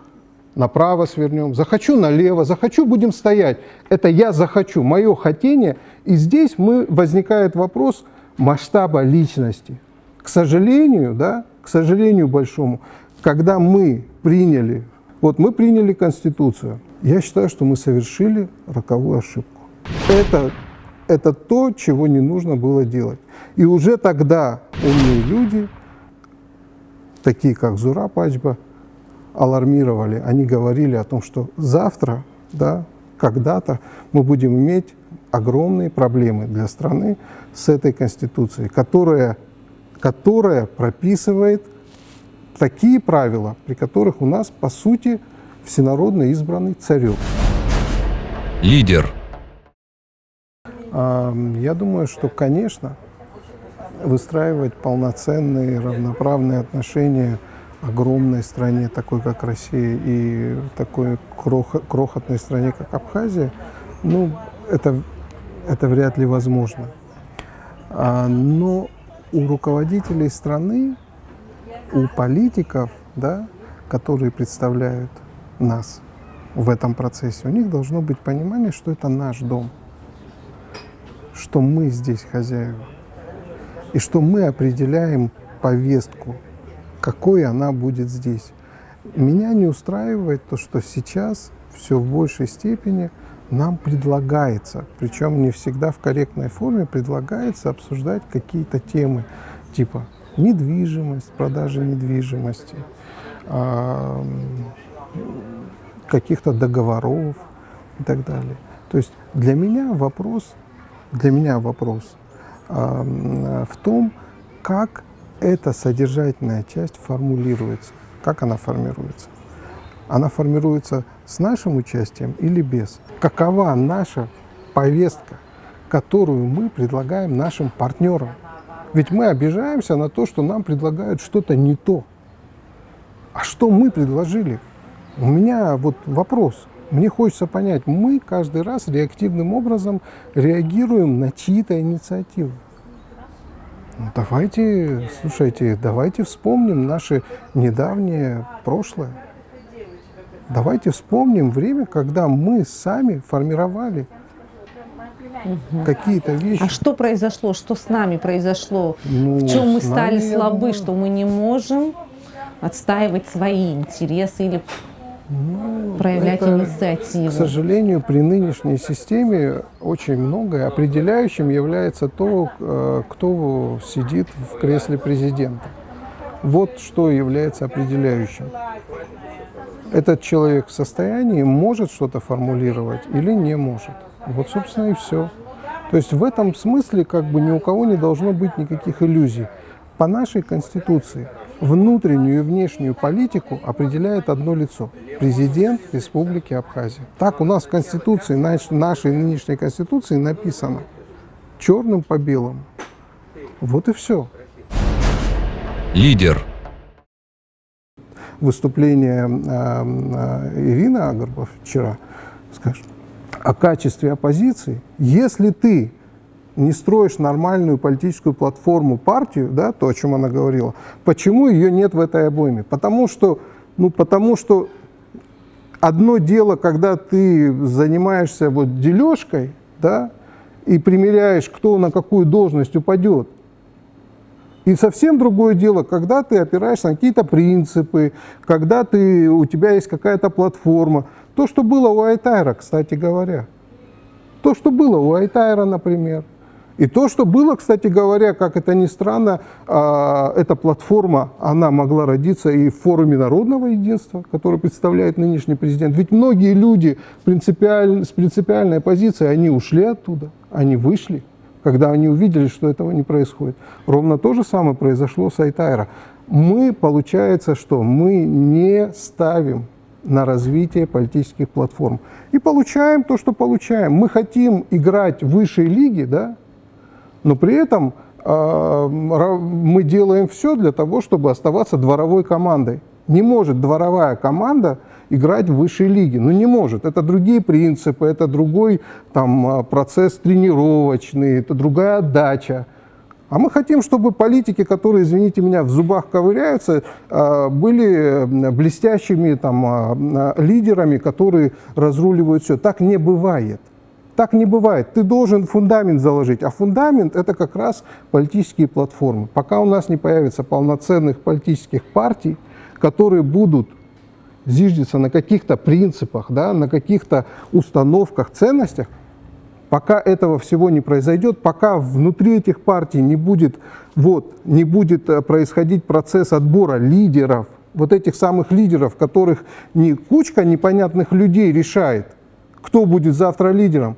направо свернем, захочу налево, захочу, будем стоять. Это я захочу, мое хотение. И здесь возникает вопрос масштаба личности. К сожалению, да, к сожалению большому, когда мы приняли Конституцию, я считаю, что мы совершили роковую ошибку. Это это то, чего не нужно было делать. И уже тогда умные люди, такие как Зураб Ачба, алармировали. Они говорили о том, что завтра, да, когда-то мы будем иметь огромные проблемы для страны с этой Конституцией, которая прописывает такие правила, при которых у нас, по сути, всенародно избранный царек. Лидер. Я думаю, что, конечно, выстраивать полноценные, равноправные отношения огромной стране, такой как Россия, и такой крохотной стране, как Абхазия, ну, это вряд ли возможно. Но у руководителей страны, у политиков, да, которые представляют нас в этом процессе, у них должно быть понимание, что это наш дом, что мы здесь хозяева, и что мы определяем повестку, какой она будет здесь. Меня не устраивает то, что сейчас все в большей степени нам предлагается, причем не всегда в корректной форме, предлагается обсуждать какие-то темы типа недвижимость, продажа недвижимости, каких-то договоров и так далее. То есть для меня вопрос в том, как эта содержательная часть формулируется, как она формируется. Она формируется с нашим участием или без? Какова наша повестка, которую мы предлагаем нашим партнерам? Ведь мы обижаемся на то, что нам предлагают что-то не то. А что мы предложили? У меня вот вопрос. Мне хочется понять, мы каждый раз реактивным образом реагируем на чьи-то инициативы. Ну, давайте вспомним наше недавнее прошлое. Давайте вспомним время, когда мы сами формировали какие-то вещи. А что произошло? Что с нами произошло? Ну, в чем мы с нами, стали я слабы, думаю, что мы не можем отстаивать свои интересы или проявлять это, инициативу? К сожалению, при нынешней системе очень многое определяющим является то, кто сидит в кресле президента. Вот что является определяющим. Этот человек в состоянии может что-то формулировать или не может. Вот, собственно, и все. То есть в этом смысле как бы ни у кого не должно быть никаких иллюзий. По нашей Конституции внутреннюю и внешнюю политику определяет одно лицо – президент Республики Абхазия. Так у нас в Конституции, нашей нынешней Конституции написано черным по белому. Вот и все. Лидер. Выступление Ирины Агарбов вчера, скажем, о качестве оппозиции. Если ты не строишь нормальную политическую платформу, партию, да, то, о чем она говорила, почему ее нет в этой обойме? Потому что одно дело, когда ты занимаешься вот дележкой, да, и примеряешь, кто на какую должность упадет. И совсем другое дело, когда ты опираешься на какие-то принципы, когда у тебя есть какая-то платформа. То, что было у Айтайра, кстати говоря. То, что было у Айтайра, например. И то, что было, кстати говоря, как это ни странно, эта платформа, она могла родиться и в форуме народного единства, который представляет нынешний президент. Ведь многие люди с принципиальной позицией, они ушли оттуда, они вышли, когда они увидели, что этого не происходит. Ровно то же самое произошло с Айтайра. Получается, что мы не ставим на развитие политических платформ. И получаем то, что получаем. Мы хотим играть в высшей лиге, да, но при этом мы делаем все для того, чтобы оставаться дворовой командой. Не может дворовая команда играть в высшей лиге. Ну не может. Это другие принципы, это другой процесс тренировочный, это другая отдача. А мы хотим, чтобы политики, которые, извините меня, в зубах ковыряются, были блестящими лидерами, которые разруливают все. Так не бывает. Так не бывает. Ты должен фундамент заложить, а фундамент – это как раз политические платформы. Пока у нас не появится полноценных политических партий, которые будут зиждиться на каких-то принципах, да, на каких-то установках, ценностях, Пока этого всего не произойдет, пока внутри этих партий не будет происходить процесс отбора лидеров, вот этих самых лидеров, которых не кучка непонятных людей решает, кто будет завтра лидером,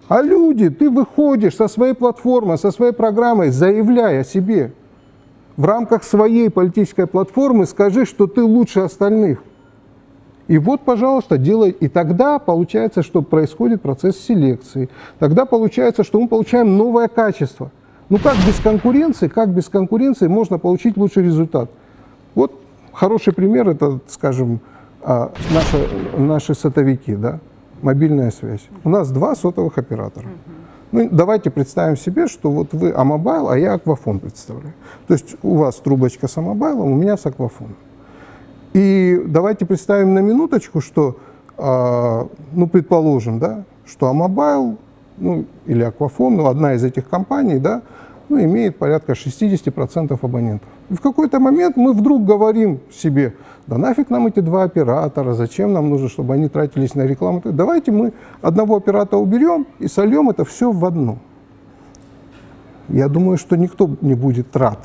а люди, ты выходишь со своей платформой, со своей программой, заявляя о себе. В рамках своей политической платформы скажи, что ты лучше остальных. И вот, пожалуйста, делай. И тогда получается, что происходит процесс селекции. Тогда получается, что мы получаем новое качество. Ну как без конкуренции можно получить лучший результат? Вот хороший пример, это, скажем, наши сотовики, да? Мобильная связь. У нас 2 сотовых оператора. Ну, давайте представим себе, что вот вы Амобайл, а я Аквафон представляю. То есть у вас трубочка с Амобайлом, у меня с Аквафоном. И давайте представим на минуточку, что, ну, предположим, да, что Амобайл, ну, или Аквафон, ну, одна из этих компаний, да, ну, имеет порядка 60% абонентов. И в какой-то момент мы вдруг говорим себе, да нафиг нам эти 2 оператора, зачем нам нужно, чтобы они тратились на рекламу. Давайте мы одного оператора уберем и сольем это все в одно. Я думаю, что никто не будет рад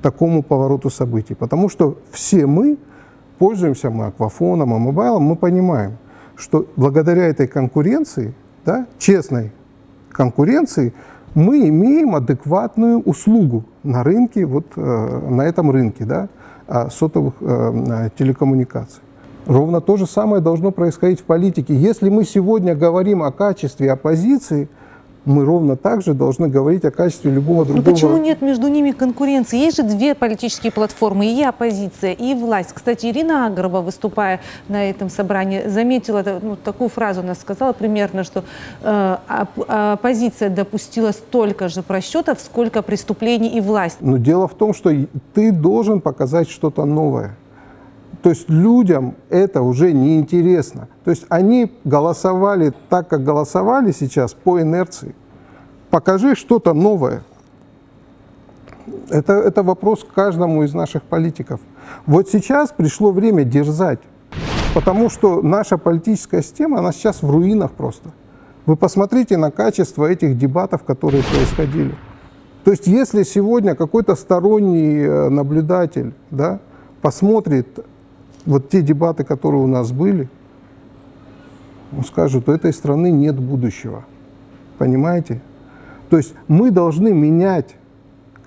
такому повороту событий, потому что все мы пользуемся Аквафоном, Амобайлом, мы понимаем, что благодаря этой конкуренции, да, честной конкуренции, мы имеем адекватную услугу на рынке, вот на этом рынке, да, сотовых телекоммуникаций. Ровно то же самое должно происходить в политике. Если мы сегодня говорим о качестве оппозиции, мы ровно так же должны говорить о качестве любого другого. Ну почему нет между ними конкуренции? Есть же 2 политические платформы, и оппозиция, и власть. Кстати, Ирина Агрова, выступая на этом собрании, заметила, ну, такую фразу она сказала примерно, что оппозиция допустила столько же просчетов, сколько преступлений и власть. Но дело в том, что ты должен показать что-то новое. То есть людям это уже не интересно. То есть они голосовали так, как голосовали сейчас, по инерции. Покажи что-то новое. Это вопрос к каждому из наших политиков. Вот сейчас пришло время дерзать, потому что наша политическая система, она сейчас в руинах просто. Вы посмотрите на качество этих дебатов, которые происходили. То есть если сегодня какой-то сторонний наблюдатель, да, посмотрит вот те дебаты, которые у нас были, он скажет, у этой страны нет будущего. Понимаете? То есть мы должны менять,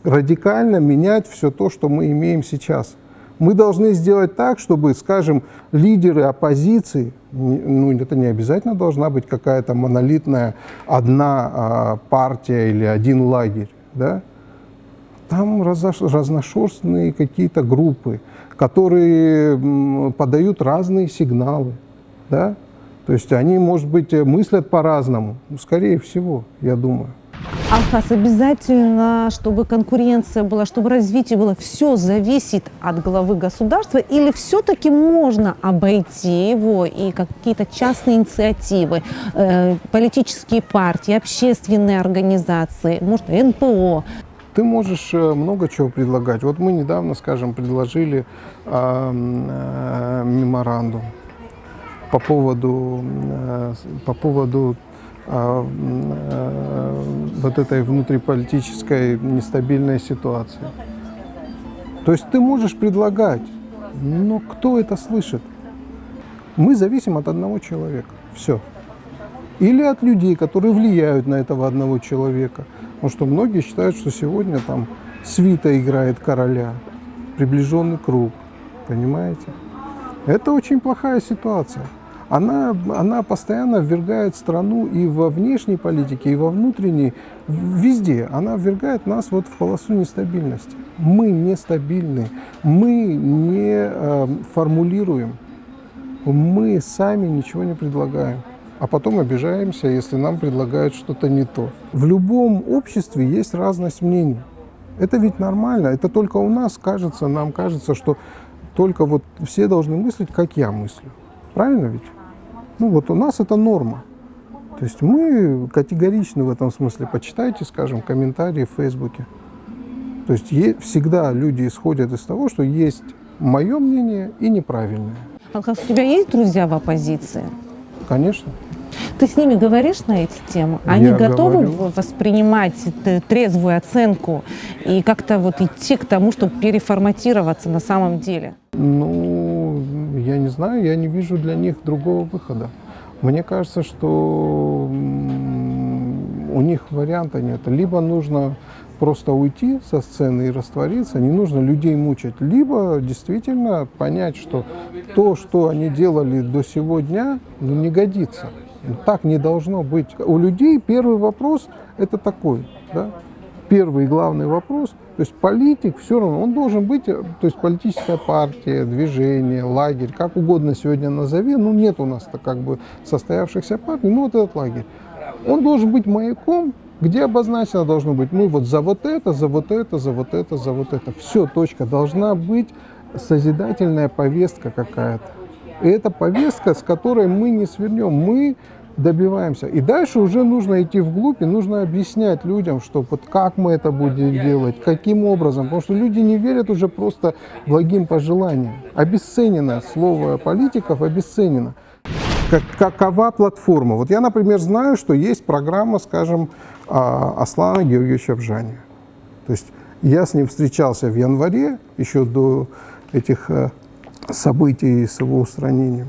радикально менять все то, что мы имеем сейчас. Мы должны сделать так, чтобы, скажем, лидеры оппозиции, ну это не обязательно должна быть какая-то монолитная одна партия или один лагерь, да? Там разношерстные какие-то группы, которые подают разные сигналы, да? То есть они, может быть, мыслят по-разному, ну, скорее всего, я думаю. Алхас, обязательно, чтобы конкуренция была, чтобы развитие было, все зависит от главы государства, или все-таки можно обойти его и какие-то частные инициативы, политические партии, общественные организации, может, НПО? Ты можешь много чего предлагать. Вот мы недавно, скажем, предложили меморандум по поводу вот этой внутриполитической нестабильной ситуации. То есть ты можешь предлагать, но кто это слышит? Мы зависим от одного человека. Все. Или от людей, которые влияют на этого одного человека. Потому что многие считают, что сегодня там свита играет короля, приближенный круг. Понимаете? Это очень плохая ситуация. Она постоянно ввергает страну и во внешней политике, и во внутренней, везде. Она ввергает нас вот в полосу нестабильности. Мы нестабильны, мы не формулируем, мы сами ничего не предлагаем. А потом обижаемся, если нам предлагают что-то не то. В любом обществе есть разность мнений. Это ведь нормально. Это только у нас кажется, нам кажется, что только вот все должны мыслить, как я мыслю. Правильно ведь? Ну вот у нас это норма. То есть мы категоричны в этом смысле. Почитайте, скажем, комментарии в Фейсбуке. То есть всегда люди исходят из того, что есть мое мнение и неправильное. Алхас, у тебя есть друзья в оппозиции? Конечно. Ты с ними говоришь на эти темы? Они Я готовы говорю. воспринимать трезвую оценку и как-то вот идти к тому, чтобы переформатироваться на самом деле? Ну, я не знаю, я не вижу для них другого выхода. Мне кажется, что у них варианта нет. Либо нужно просто уйти со сцены и раствориться, не нужно людей мучить, либо действительно понять, что то, что они делали до сего дня, ну, не годится. Так не должно быть. У людей первый вопрос – это такой, да? Первый и главный вопрос. То есть политик все равно, он должен быть, то есть политическая партия, движение, лагерь, как угодно сегодня назови, ну нет у нас-то как бы состоявшихся партий, ну вот этот лагерь. Он должен быть маяком, где обозначено должно быть, мы вот за вот это, за вот это, за вот это, за вот это. Все, точка. Должна быть созидательная повестка какая-то. И это повестка, с которой мы не свернем, мы добиваемся. И дальше уже нужно идти вглубь, и нужно объяснять людям, что вот как мы это будем делать, каким образом. Потому что люди не верят уже просто благим пожеланиям. Обесценено слово политиков, обесценено. Какова платформа? Вот я, например, знаю, что есть программа, скажем, Аслана Георгиевича Вжания. То есть я с ним встречался в январе, еще до этих событий с его устранением.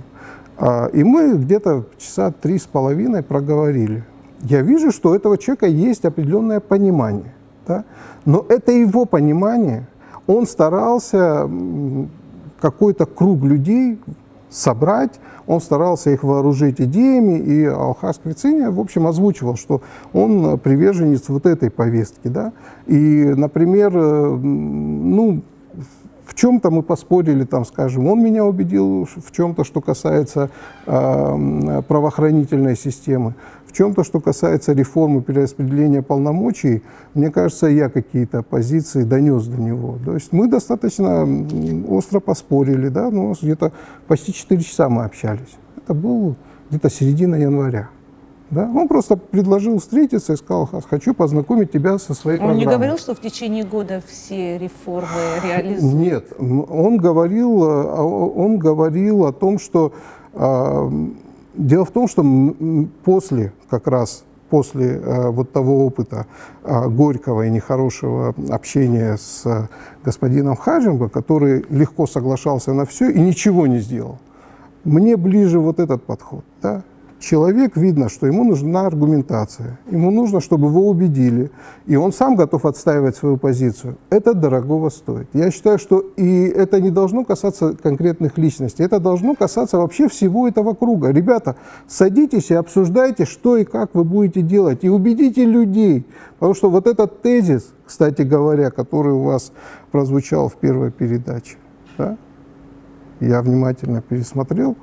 И мы где-то часа 3,5 проговорили. Я вижу, что у этого человека есть определенное понимание. Да? Но это его понимание. Он старался какой-то круг людей собрать, он старался их вооружить идеями, и Алхас Квициня, в общем, озвучивал, что он приверженец вот этой повестки. Да? И, например, ну, в чем-то мы поспорили, там, скажем, он меня убедил в чем-то, что касается правоохранительной системы, в чем-то, что касается реформы перераспределения полномочий, мне кажется, я какие-то позиции донес до него. То есть мы достаточно остро поспорили, да, ну, где-то почти 4 часа мы общались. Это было где-то середина января. Да? Он просто предложил встретиться и сказал: хочу познакомить тебя со своей программой. Он не говорил, что в течение года все реформы реализуют? Нет, он говорил о том, что дело в том, что после, как раз после вот того опыта горького и нехорошего общения с господином Хаджимбо, который легко соглашался на все и ничего не сделал, мне ближе вот этот подход, да? Человек, видно, что ему нужна аргументация, ему нужно, чтобы его убедили, и он сам готов отстаивать свою позицию. Это дорогого стоит. Я считаю, что и это не должно касаться конкретных личностей, это должно касаться вообще всего этого круга. Ребята, садитесь и обсуждайте, что и как вы будете делать, и убедите людей. Потому что вот этот тезис, кстати говоря, который у вас прозвучал в первой передаче, да, я внимательно пересмотрел,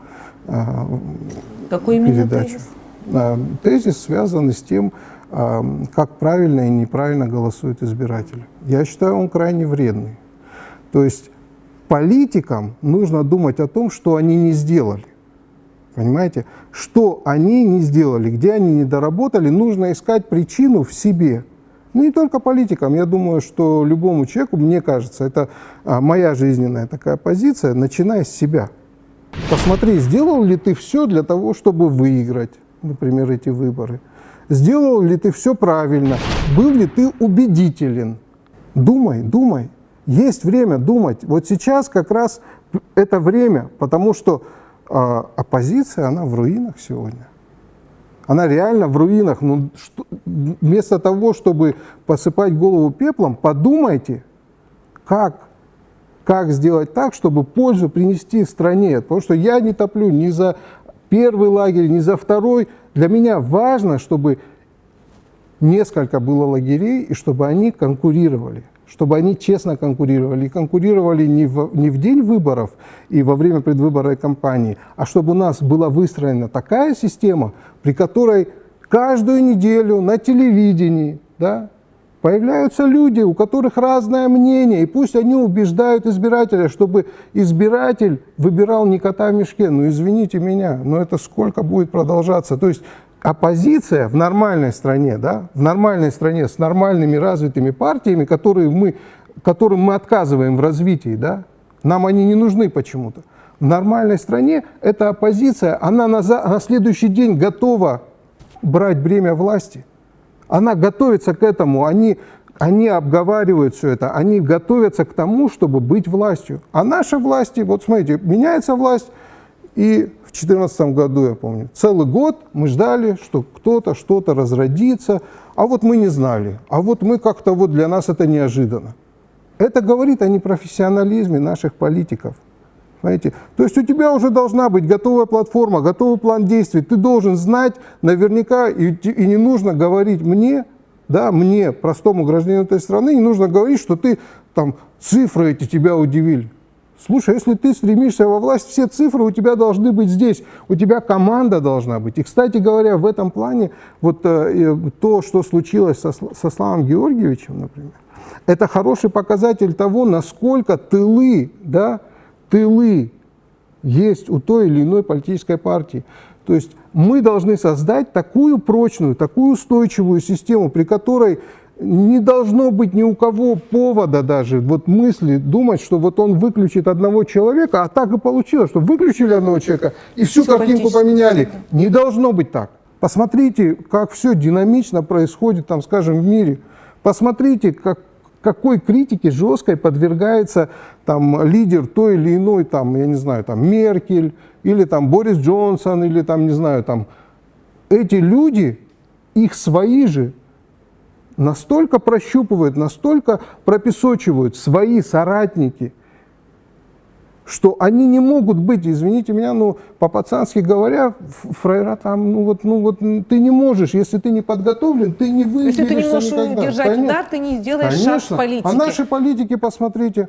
какой именно передачу. тезис? Тезис связан с тем, как правильно и неправильно голосуют избиратели. Я считаю, он крайне вредный. То есть политикам нужно думать о том, что они не сделали. Понимаете? Что они не сделали, где они не доработали, нужно искать причину в себе. Ну, не только политикам. Я думаю, что любому человеку, мне кажется, это моя жизненная такая позиция, начиная с себя. Посмотри, сделал ли ты все для того, чтобы выиграть, например, эти выборы? Сделал ли ты все правильно? Был ли ты убедителен? Думай, думай. Есть время думать. Вот сейчас как раз это время, потому что оппозиция, она в руинах сегодня. Она реально в руинах. Ну, вместо того, чтобы посыпать голову пеплом, подумайте, как сделать так, чтобы пользу принести стране. Потому что я не топлю ни за первый лагерь, ни за второй. Для меня важно, чтобы несколько было лагерей, и чтобы они конкурировали. Чтобы они честно конкурировали. И конкурировали не в день выборов и во время предвыборной кампании, а чтобы у нас была выстроена такая система, при которой каждую неделю на телевидении, да, появляются люди, у которых разное мнение, и пусть они убеждают избирателя, чтобы избиратель выбирал не кота в мешке. Ну, извините меня, но это сколько будет продолжаться? То есть оппозиция в нормальной стране, да, в нормальной стране с нормальными развитыми партиями, которым мы отказываем в развитии, да, нам они не нужны почему-то. В нормальной стране эта оппозиция, она на следующий день готова брать бремя власти. Она готовится к этому, они обговаривают все это, они готовятся к тому, чтобы быть властью. А наши власти, вот смотрите, меняется власть, и в 2014 году, я помню, целый год мы ждали, что кто-то что-то разродится, а вот мы не знали, а вот мы как-то, вот для нас это неожиданно. Это говорит о непрофессионализме наших политиков. Понимаете? То есть у тебя уже должна быть готовая платформа, готовый план действий. Ты должен знать наверняка, и не нужно говорить мне, да, мне, простому гражданину этой страны, не нужно говорить, что ты там цифры эти тебя удивили. Слушай, если ты стремишься во власть, все цифры у тебя должны быть здесь, у тебя команда должна быть. И, кстати говоря, в этом плане вот то, что случилось со Славом Георгиевичем, например, это хороший показатель того, насколько тылы, да, тылы есть у той или иной политической партии. То есть мы должны создать такую прочную, такую устойчивую систему, при которой не должно быть ни у кого повода даже вот мысли думать, что вот он выключит одного человека, а так и получилось, что выключили одного человека и всю картинку поменяли. Не должно быть так. Посмотрите, как все динамично происходит, там, скажем, в мире. Посмотрите, какой критике жесткой подвергается там лидер той или иной, там, я не знаю, там Меркель, или там Борис Джонсон, или там, не знаю, там. Эти люди, их свои же, настолько прощупывают, настолько пропесочивают свои соратники, что они не могут быть, извините меня, ну, по-пацански говоря, фраера там, ну вот ты не можешь, если ты не подготовлен, ты не выиграешься никогда. Если ты не можешь держать удар, ты не сделаешь шаг в политике. А наши политики, посмотрите,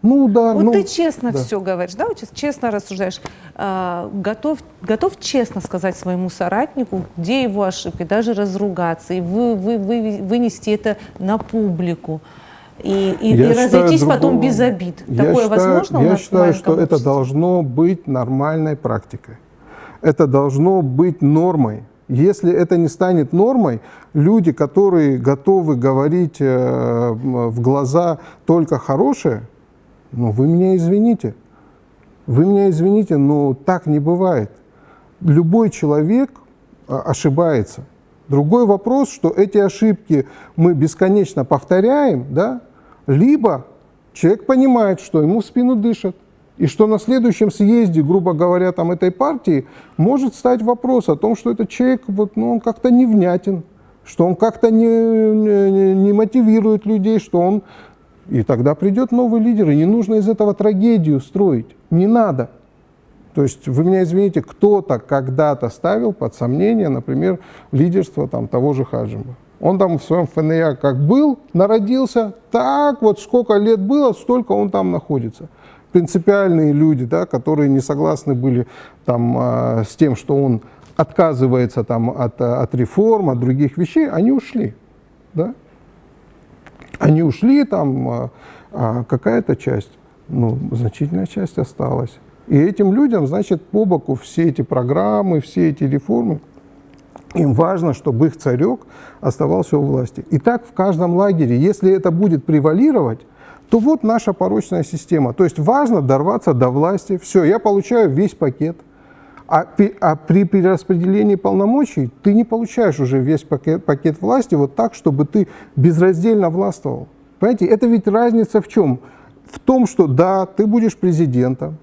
ну удар. Вот ну, ты честно да. все говоришь, да, вот честно рассуждаешь, готов честно сказать своему соратнику, где его ошибки, даже разругаться, и вынести это на публику. И разойтись потом без обид. Такое возможно у нас? Я считаю, что это должно быть нормальной практикой. Это должно быть нормой. Если это не станет нормой, люди, которые готовы говорить в глаза только хорошее, ну вы меня извините. Вы меня извините, но так не бывает. Любой человек ошибается. Другой вопрос, что эти ошибки мы бесконечно повторяем, да? Либо человек понимает, что ему в спину дышат, и что на следующем съезде, грубо говоря, там, этой партии может стать вопрос о том, что этот человек вот, ну, он как-то невнятен, что он как-то не мотивирует людей, что он... И тогда придет новый лидер, и не нужно из этого трагедию строить. Не надо. То есть, вы меня извините, кто-то когда-то ставил под сомнение, например, лидерство там, того же Хаджимба. Он там в своем ФНЯ как был, народился, так вот сколько лет было, столько он там находится. Принципиальные люди, да, которые не согласны были там, с тем, что он отказывается там, от реформ, от других вещей, они ушли. Да? Они ушли, там какая-то часть, ну, значительная часть осталась. И этим людям, значит, по боку все эти программы, все эти реформы, им важно, чтобы их царек оставался у власти. И так в каждом лагере, если это будет превалировать, то вот наша порочная система. То есть важно дорваться до власти, все, я получаю весь пакет. А при перераспределении полномочий ты не получаешь уже весь пакет власти вот так, чтобы ты безраздельно властвовал. Понимаете, это ведь разница в чем? В том, что да, ты будешь президентом,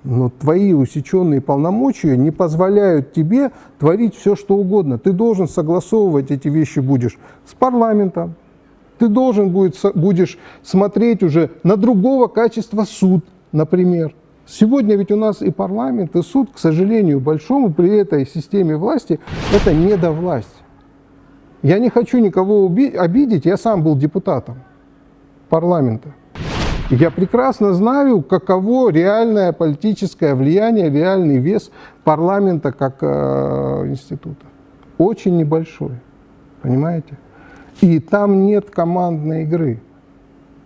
но твои усеченные полномочия не позволяют тебе творить все, что угодно. Ты должен согласовывать эти вещи будешь с парламентом, ты должен будешь смотреть уже на другого качества суд, например. Сегодня ведь у нас и парламент, и суд, к сожалению, большому при этой системе власти, это недовласть. Я не хочу никого обидеть, я сам был депутатом парламента. Я прекрасно знаю, каково реальное политическое влияние, реальный вес парламента как института. Очень небольшой, понимаете? И там нет командной игры.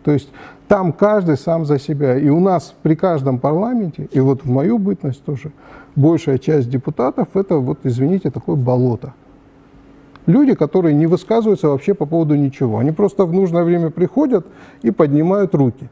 То есть там каждый сам за себя. И у нас при каждом парламенте, и вот в мою бытность тоже, большая часть депутатов это, вот, извините, такое болото. Люди, которые не высказываются вообще по поводу ничего. Они просто в нужное время приходят и поднимают руки.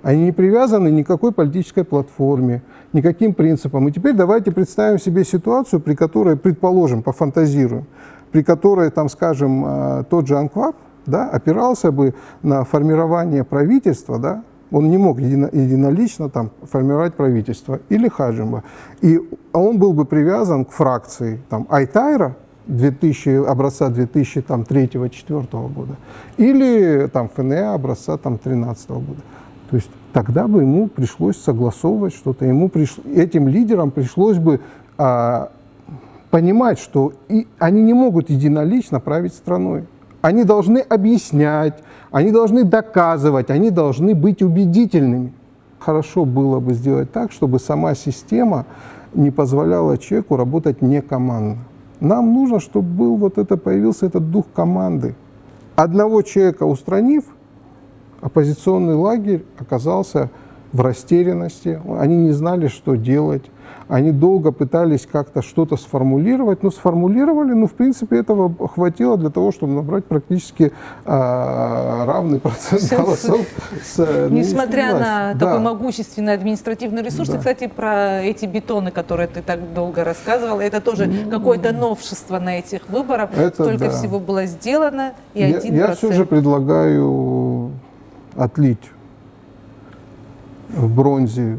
Они не привязаны ни к какой политической платформе, никаким принципам. И теперь давайте представим себе ситуацию, при которой, предположим, пофантазируем, при которой, там, скажем, тот же Анклав, да, опирался бы на формирование правительства, да, он не мог единолично там формировать правительство, или Хаджимба, и он был бы привязан к фракции там, Айтайра, образца 2003-2004 года, или там, ФНА образца 2013 года. То есть тогда бы ему пришлось согласовывать что-то, этим лидерам пришлось бы понимать, что они не могут единолично править страной. Они должны объяснять, они должны доказывать, они должны быть убедительными. Хорошо было бы сделать так, чтобы сама система не позволяла человеку работать некомандно. Нам нужно, чтобы появился этот дух команды. Одного человека устранив, оппозиционный лагерь оказался в растерянности, они не знали, что делать. Они долго пытались как-то что-то сформулировать, но сформулировали, в принципе, этого хватило для того, чтобы набрать практически равный процент голосов. Несмотря на такой могущественный административный ресурс, и, кстати, про эти бетоны, которые ты так долго рассказывал, это тоже какое-то новшество на этих выборах. Столько всего было сделано, и 1%. Я все же предлагаю отлить в бронзе,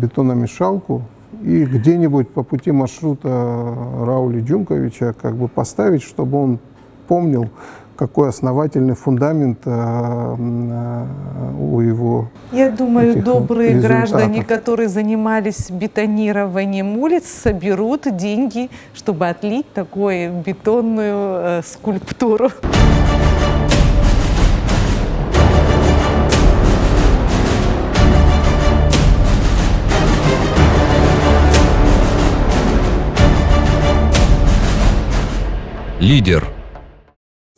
бетономешалку и где-нибудь по пути маршрута Рауля Джумковича поставить, чтобы он помнил, какой основательный фундамент у его. Я думаю, добрые результатов. граждане, которые занимались бетонированием улиц, соберут деньги, чтобы отлить такую бетонную скульптуру. Лидер.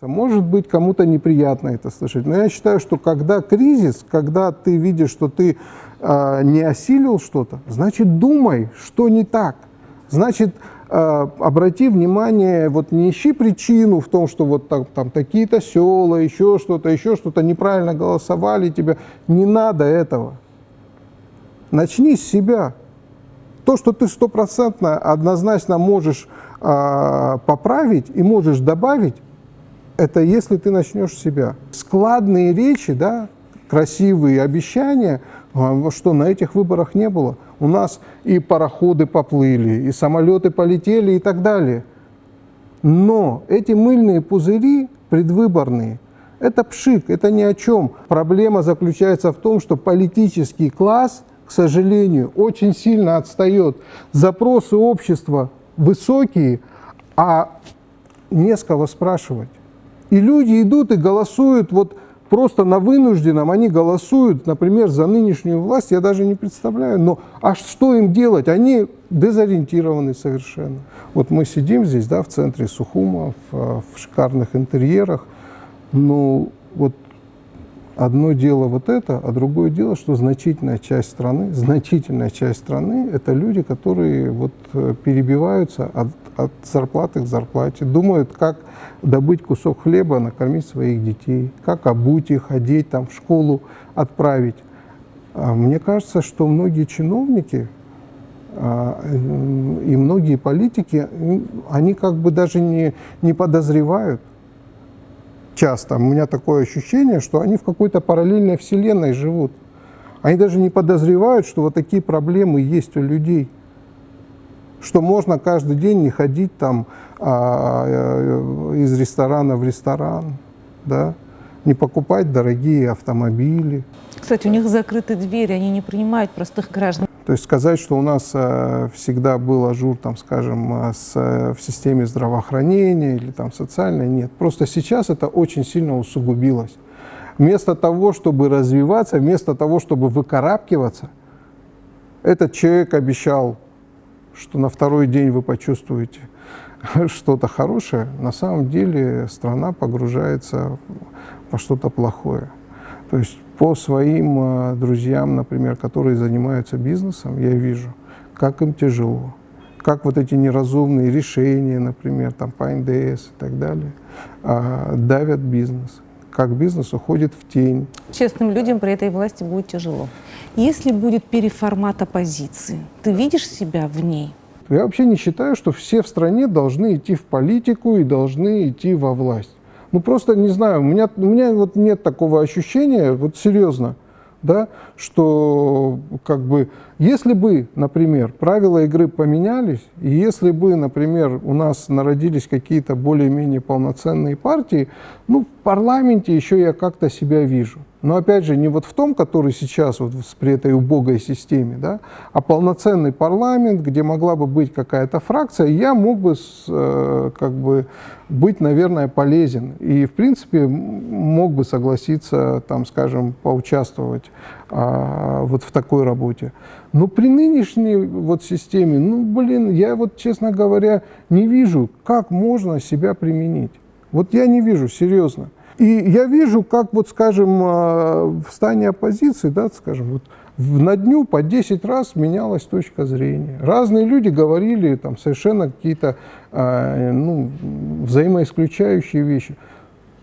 Может быть, кому-то неприятно это слышать, но я считаю, что когда кризис, когда ты видишь, что ты не осилил что-то, значит, думай, что не так. Значит, обрати внимание, не ищи причину в том, что там такие-то села, еще что-то, неправильно голосовали тебе. Не надо этого. Начни с себя. То, что ты 100% однозначно можешь поправить и можешь добавить, это если ты начнешь с себя. Складные речи, красивые обещания, что на этих выборах не было. У нас и пароходы поплыли, и самолеты полетели и так далее. Но эти мыльные пузыри предвыборные, это пшик, это ни о чем. Проблема заключается в том, что политический класс, к сожалению, очень сильно отстает. Запросы общества высокие, а не с кого спрашивать. И люди идут и голосуют просто на вынужденном, они голосуют, например, за нынешнюю власть, я даже не представляю, но что им делать? Они дезориентированы совершенно. Мы сидим здесь, в центре Сухума, в шикарных интерьерах, одно дело это, а другое дело, что значительная часть страны, это люди, которые перебиваются от зарплаты к зарплате, думают, как добыть кусок хлеба, накормить своих детей, как обуть их, одеть, в школу отправить. Мне кажется, что многие чиновники и многие политики, они даже не подозревают. Часто у меня такое ощущение, что они в какой-то параллельной вселенной живут. Они даже не подозревают, что такие проблемы есть у людей. Что можно каждый день не ходить из ресторана в ресторан, не покупать дорогие автомобили. Кстати, у них закрыты двери, они не принимают простых граждан. То есть сказать, что у нас всегда был ажур, в системе здравоохранения или социальной, нет. Просто сейчас это очень сильно усугубилось. Вместо того, чтобы развиваться, вместо того, чтобы выкарабкиваться, этот человек обещал, что на второй день вы почувствуете что-то хорошее, на самом деле страна погружается во что-то плохое. То есть по своим друзьям, например, которые занимаются бизнесом, я вижу, как им тяжело, как эти неразумные решения, например, по НДС и так далее, давят бизнес, как бизнес уходит в тень. Честным людям при этой власти будет тяжело. Если будет переформат оппозиции, ты видишь себя в ней? Я вообще не считаю, что все в стране должны идти в политику и должны идти во власть. Ну просто не знаю, у меня вот нет такого ощущения, вот серьезно, да, что как бы, если бы, например, правила игры поменялись, и если бы, например, у нас народились какие-то более-менее полноценные партии, ну, в парламенте еще я как-то себя вижу. Но опять же, не вот в том, который сейчас вот при этой убогой системе, да, а полноценный парламент, где могла бы быть какая-то фракция, я мог бы как бы быть, наверное, полезен. И, в принципе, мог бы согласиться, там, скажем, поучаствовать вот в такой работе. Но при нынешней вот системе, ну, блин, я вот, честно говоря, не вижу, как можно себя применить. Вот я не вижу, серьезно. И я вижу, как, вот, скажем, в стане оппозиции, да, скажем, вот, на дню по 10 раз менялась точка зрения. Разные люди говорили там совершенно какие-то ну, взаимоисключающие вещи.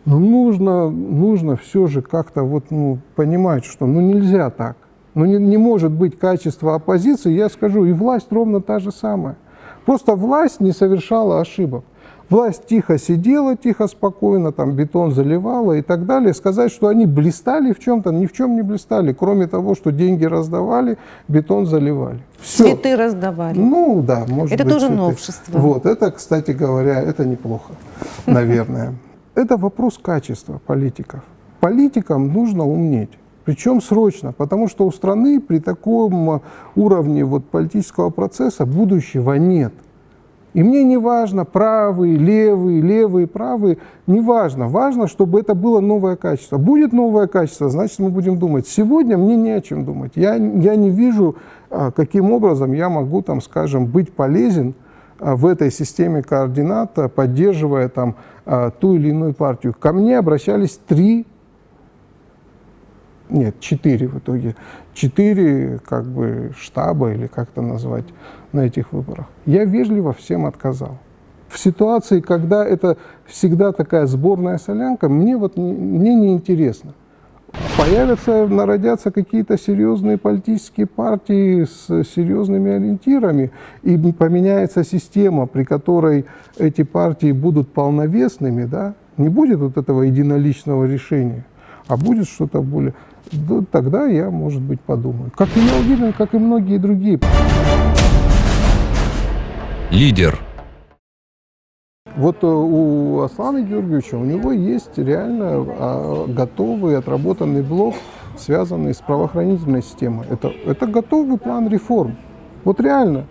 Но нужно все же как-то вот, ну, понимать, что ну, нельзя так. Ну, не может быть качество оппозиции, я скажу, и власть ровно та же самая. Просто власть не совершала ошибок. Власть тихо сидела, тихо, спокойно, там бетон заливала и так далее. Сказать, что они блистали в чем-то, ни в чем не блистали, кроме того, что деньги раздавали, бетон заливали. Всё. Цветы раздавали. Ну да, может быть. Это тоже цветы. новшество. Вот, это, кстати говоря, это неплохо, наверное. Это вопрос качества политиков. Политикам нужно умнеть. Причем срочно, потому что у страны при таком уровне вот политического процесса будущего нет. И мне не важно, правые, левые, правые, не важно. Важно, чтобы это было новое качество. Будет новое качество, значит, мы будем думать. Сегодня мне не о чем думать. Я не вижу, каким образом я могу, там, скажем, быть полезен в этой системе координат, поддерживая там, ту или иную партию. Ко мне обращались 4 в итоге. 4 как бы штаба, или как это назвать, на этих выборах. Я вежливо всем отказал. В ситуации, когда это всегда такая сборная солянка, мне не интересно. Народятся какие-то серьезные политические партии с серьезными ориентирами, и поменяется система, при которой эти партии будут полновесными, да? Не будет вот этого единоличного решения, а будет что-то более... Тогда я, может быть, подумаю. Как и я уверен, как и многие другие. Лидер. Вот у Аслана Георгиевича, у него есть реально готовый, отработанный блок, связанный с правоохранительной системой. Это готовый план реформ. Вот реально.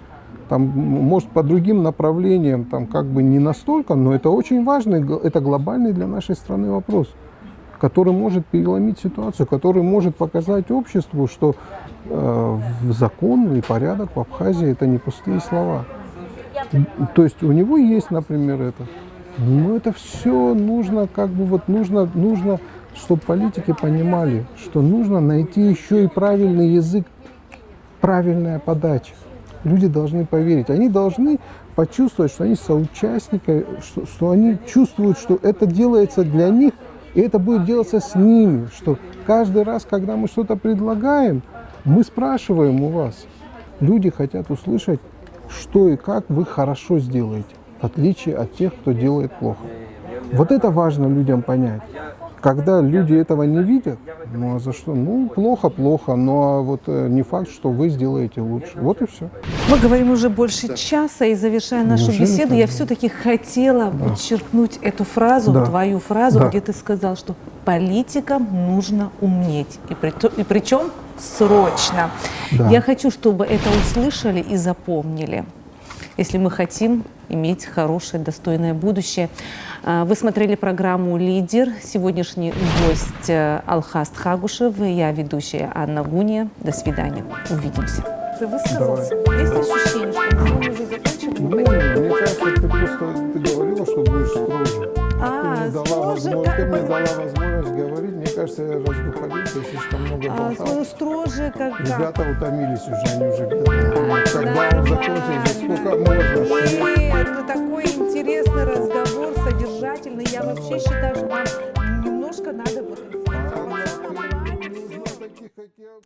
Там, может, по другим направлениям, там, как бы не настолько, но это очень важный, это глобальный для нашей страны вопрос, который может переломить ситуацию, который может показать обществу, что закон и порядок в Абхазии – это не пустые слова. То есть у него есть, например, это. Но это все нужно, как бы вот нужно, чтобы политики понимали, что нужно найти еще и правильный язык, правильная подача. Люди должны поверить, они должны почувствовать, что они соучастники, что они чувствуют, что это делается для них, и это будет делаться с ними, что каждый раз, когда мы что-то предлагаем, мы спрашиваем у вас. Люди хотят услышать, что и как вы хорошо сделаете, в отличие от тех, кто делает плохо. Вот это важно людям понять. Когда люди этого не видят, ну а за что? Ну, плохо, но вот не факт, что вы сделаете лучше. Вот и все. Мы говорим уже больше часа, и завершая нашу Неужели беседу, так? я все-таки хотела подчеркнуть эту фразу, Да. твою фразу, Да. где ты сказал, что политикам нужно умнеть, и причем срочно. Да. Я хочу, чтобы это услышали и запомнили, если мы хотим иметь хорошее, достойное будущее. Вы смотрели программу «Лидер». Сегодняшний гость Алхас Тхагушев, я ведущая Анна Гуния. До свидания. Увидимся. Ты высказался? Есть ощущение, что мы с вами уже закончили? Ну, мне кажется, ты говорила, что будешь строже. Ты мне дала возможность говорить. Мне кажется, я раздухарился, слишком много болтал. Строже, как Ребята утомились уже, они уже бедные. Когда он закончился, сколько можно? Нет, это такой интересный разговор, содержательный. Я вообще считаю, что нам немножко немножко надо вот в информационном плане всё. таких, как я.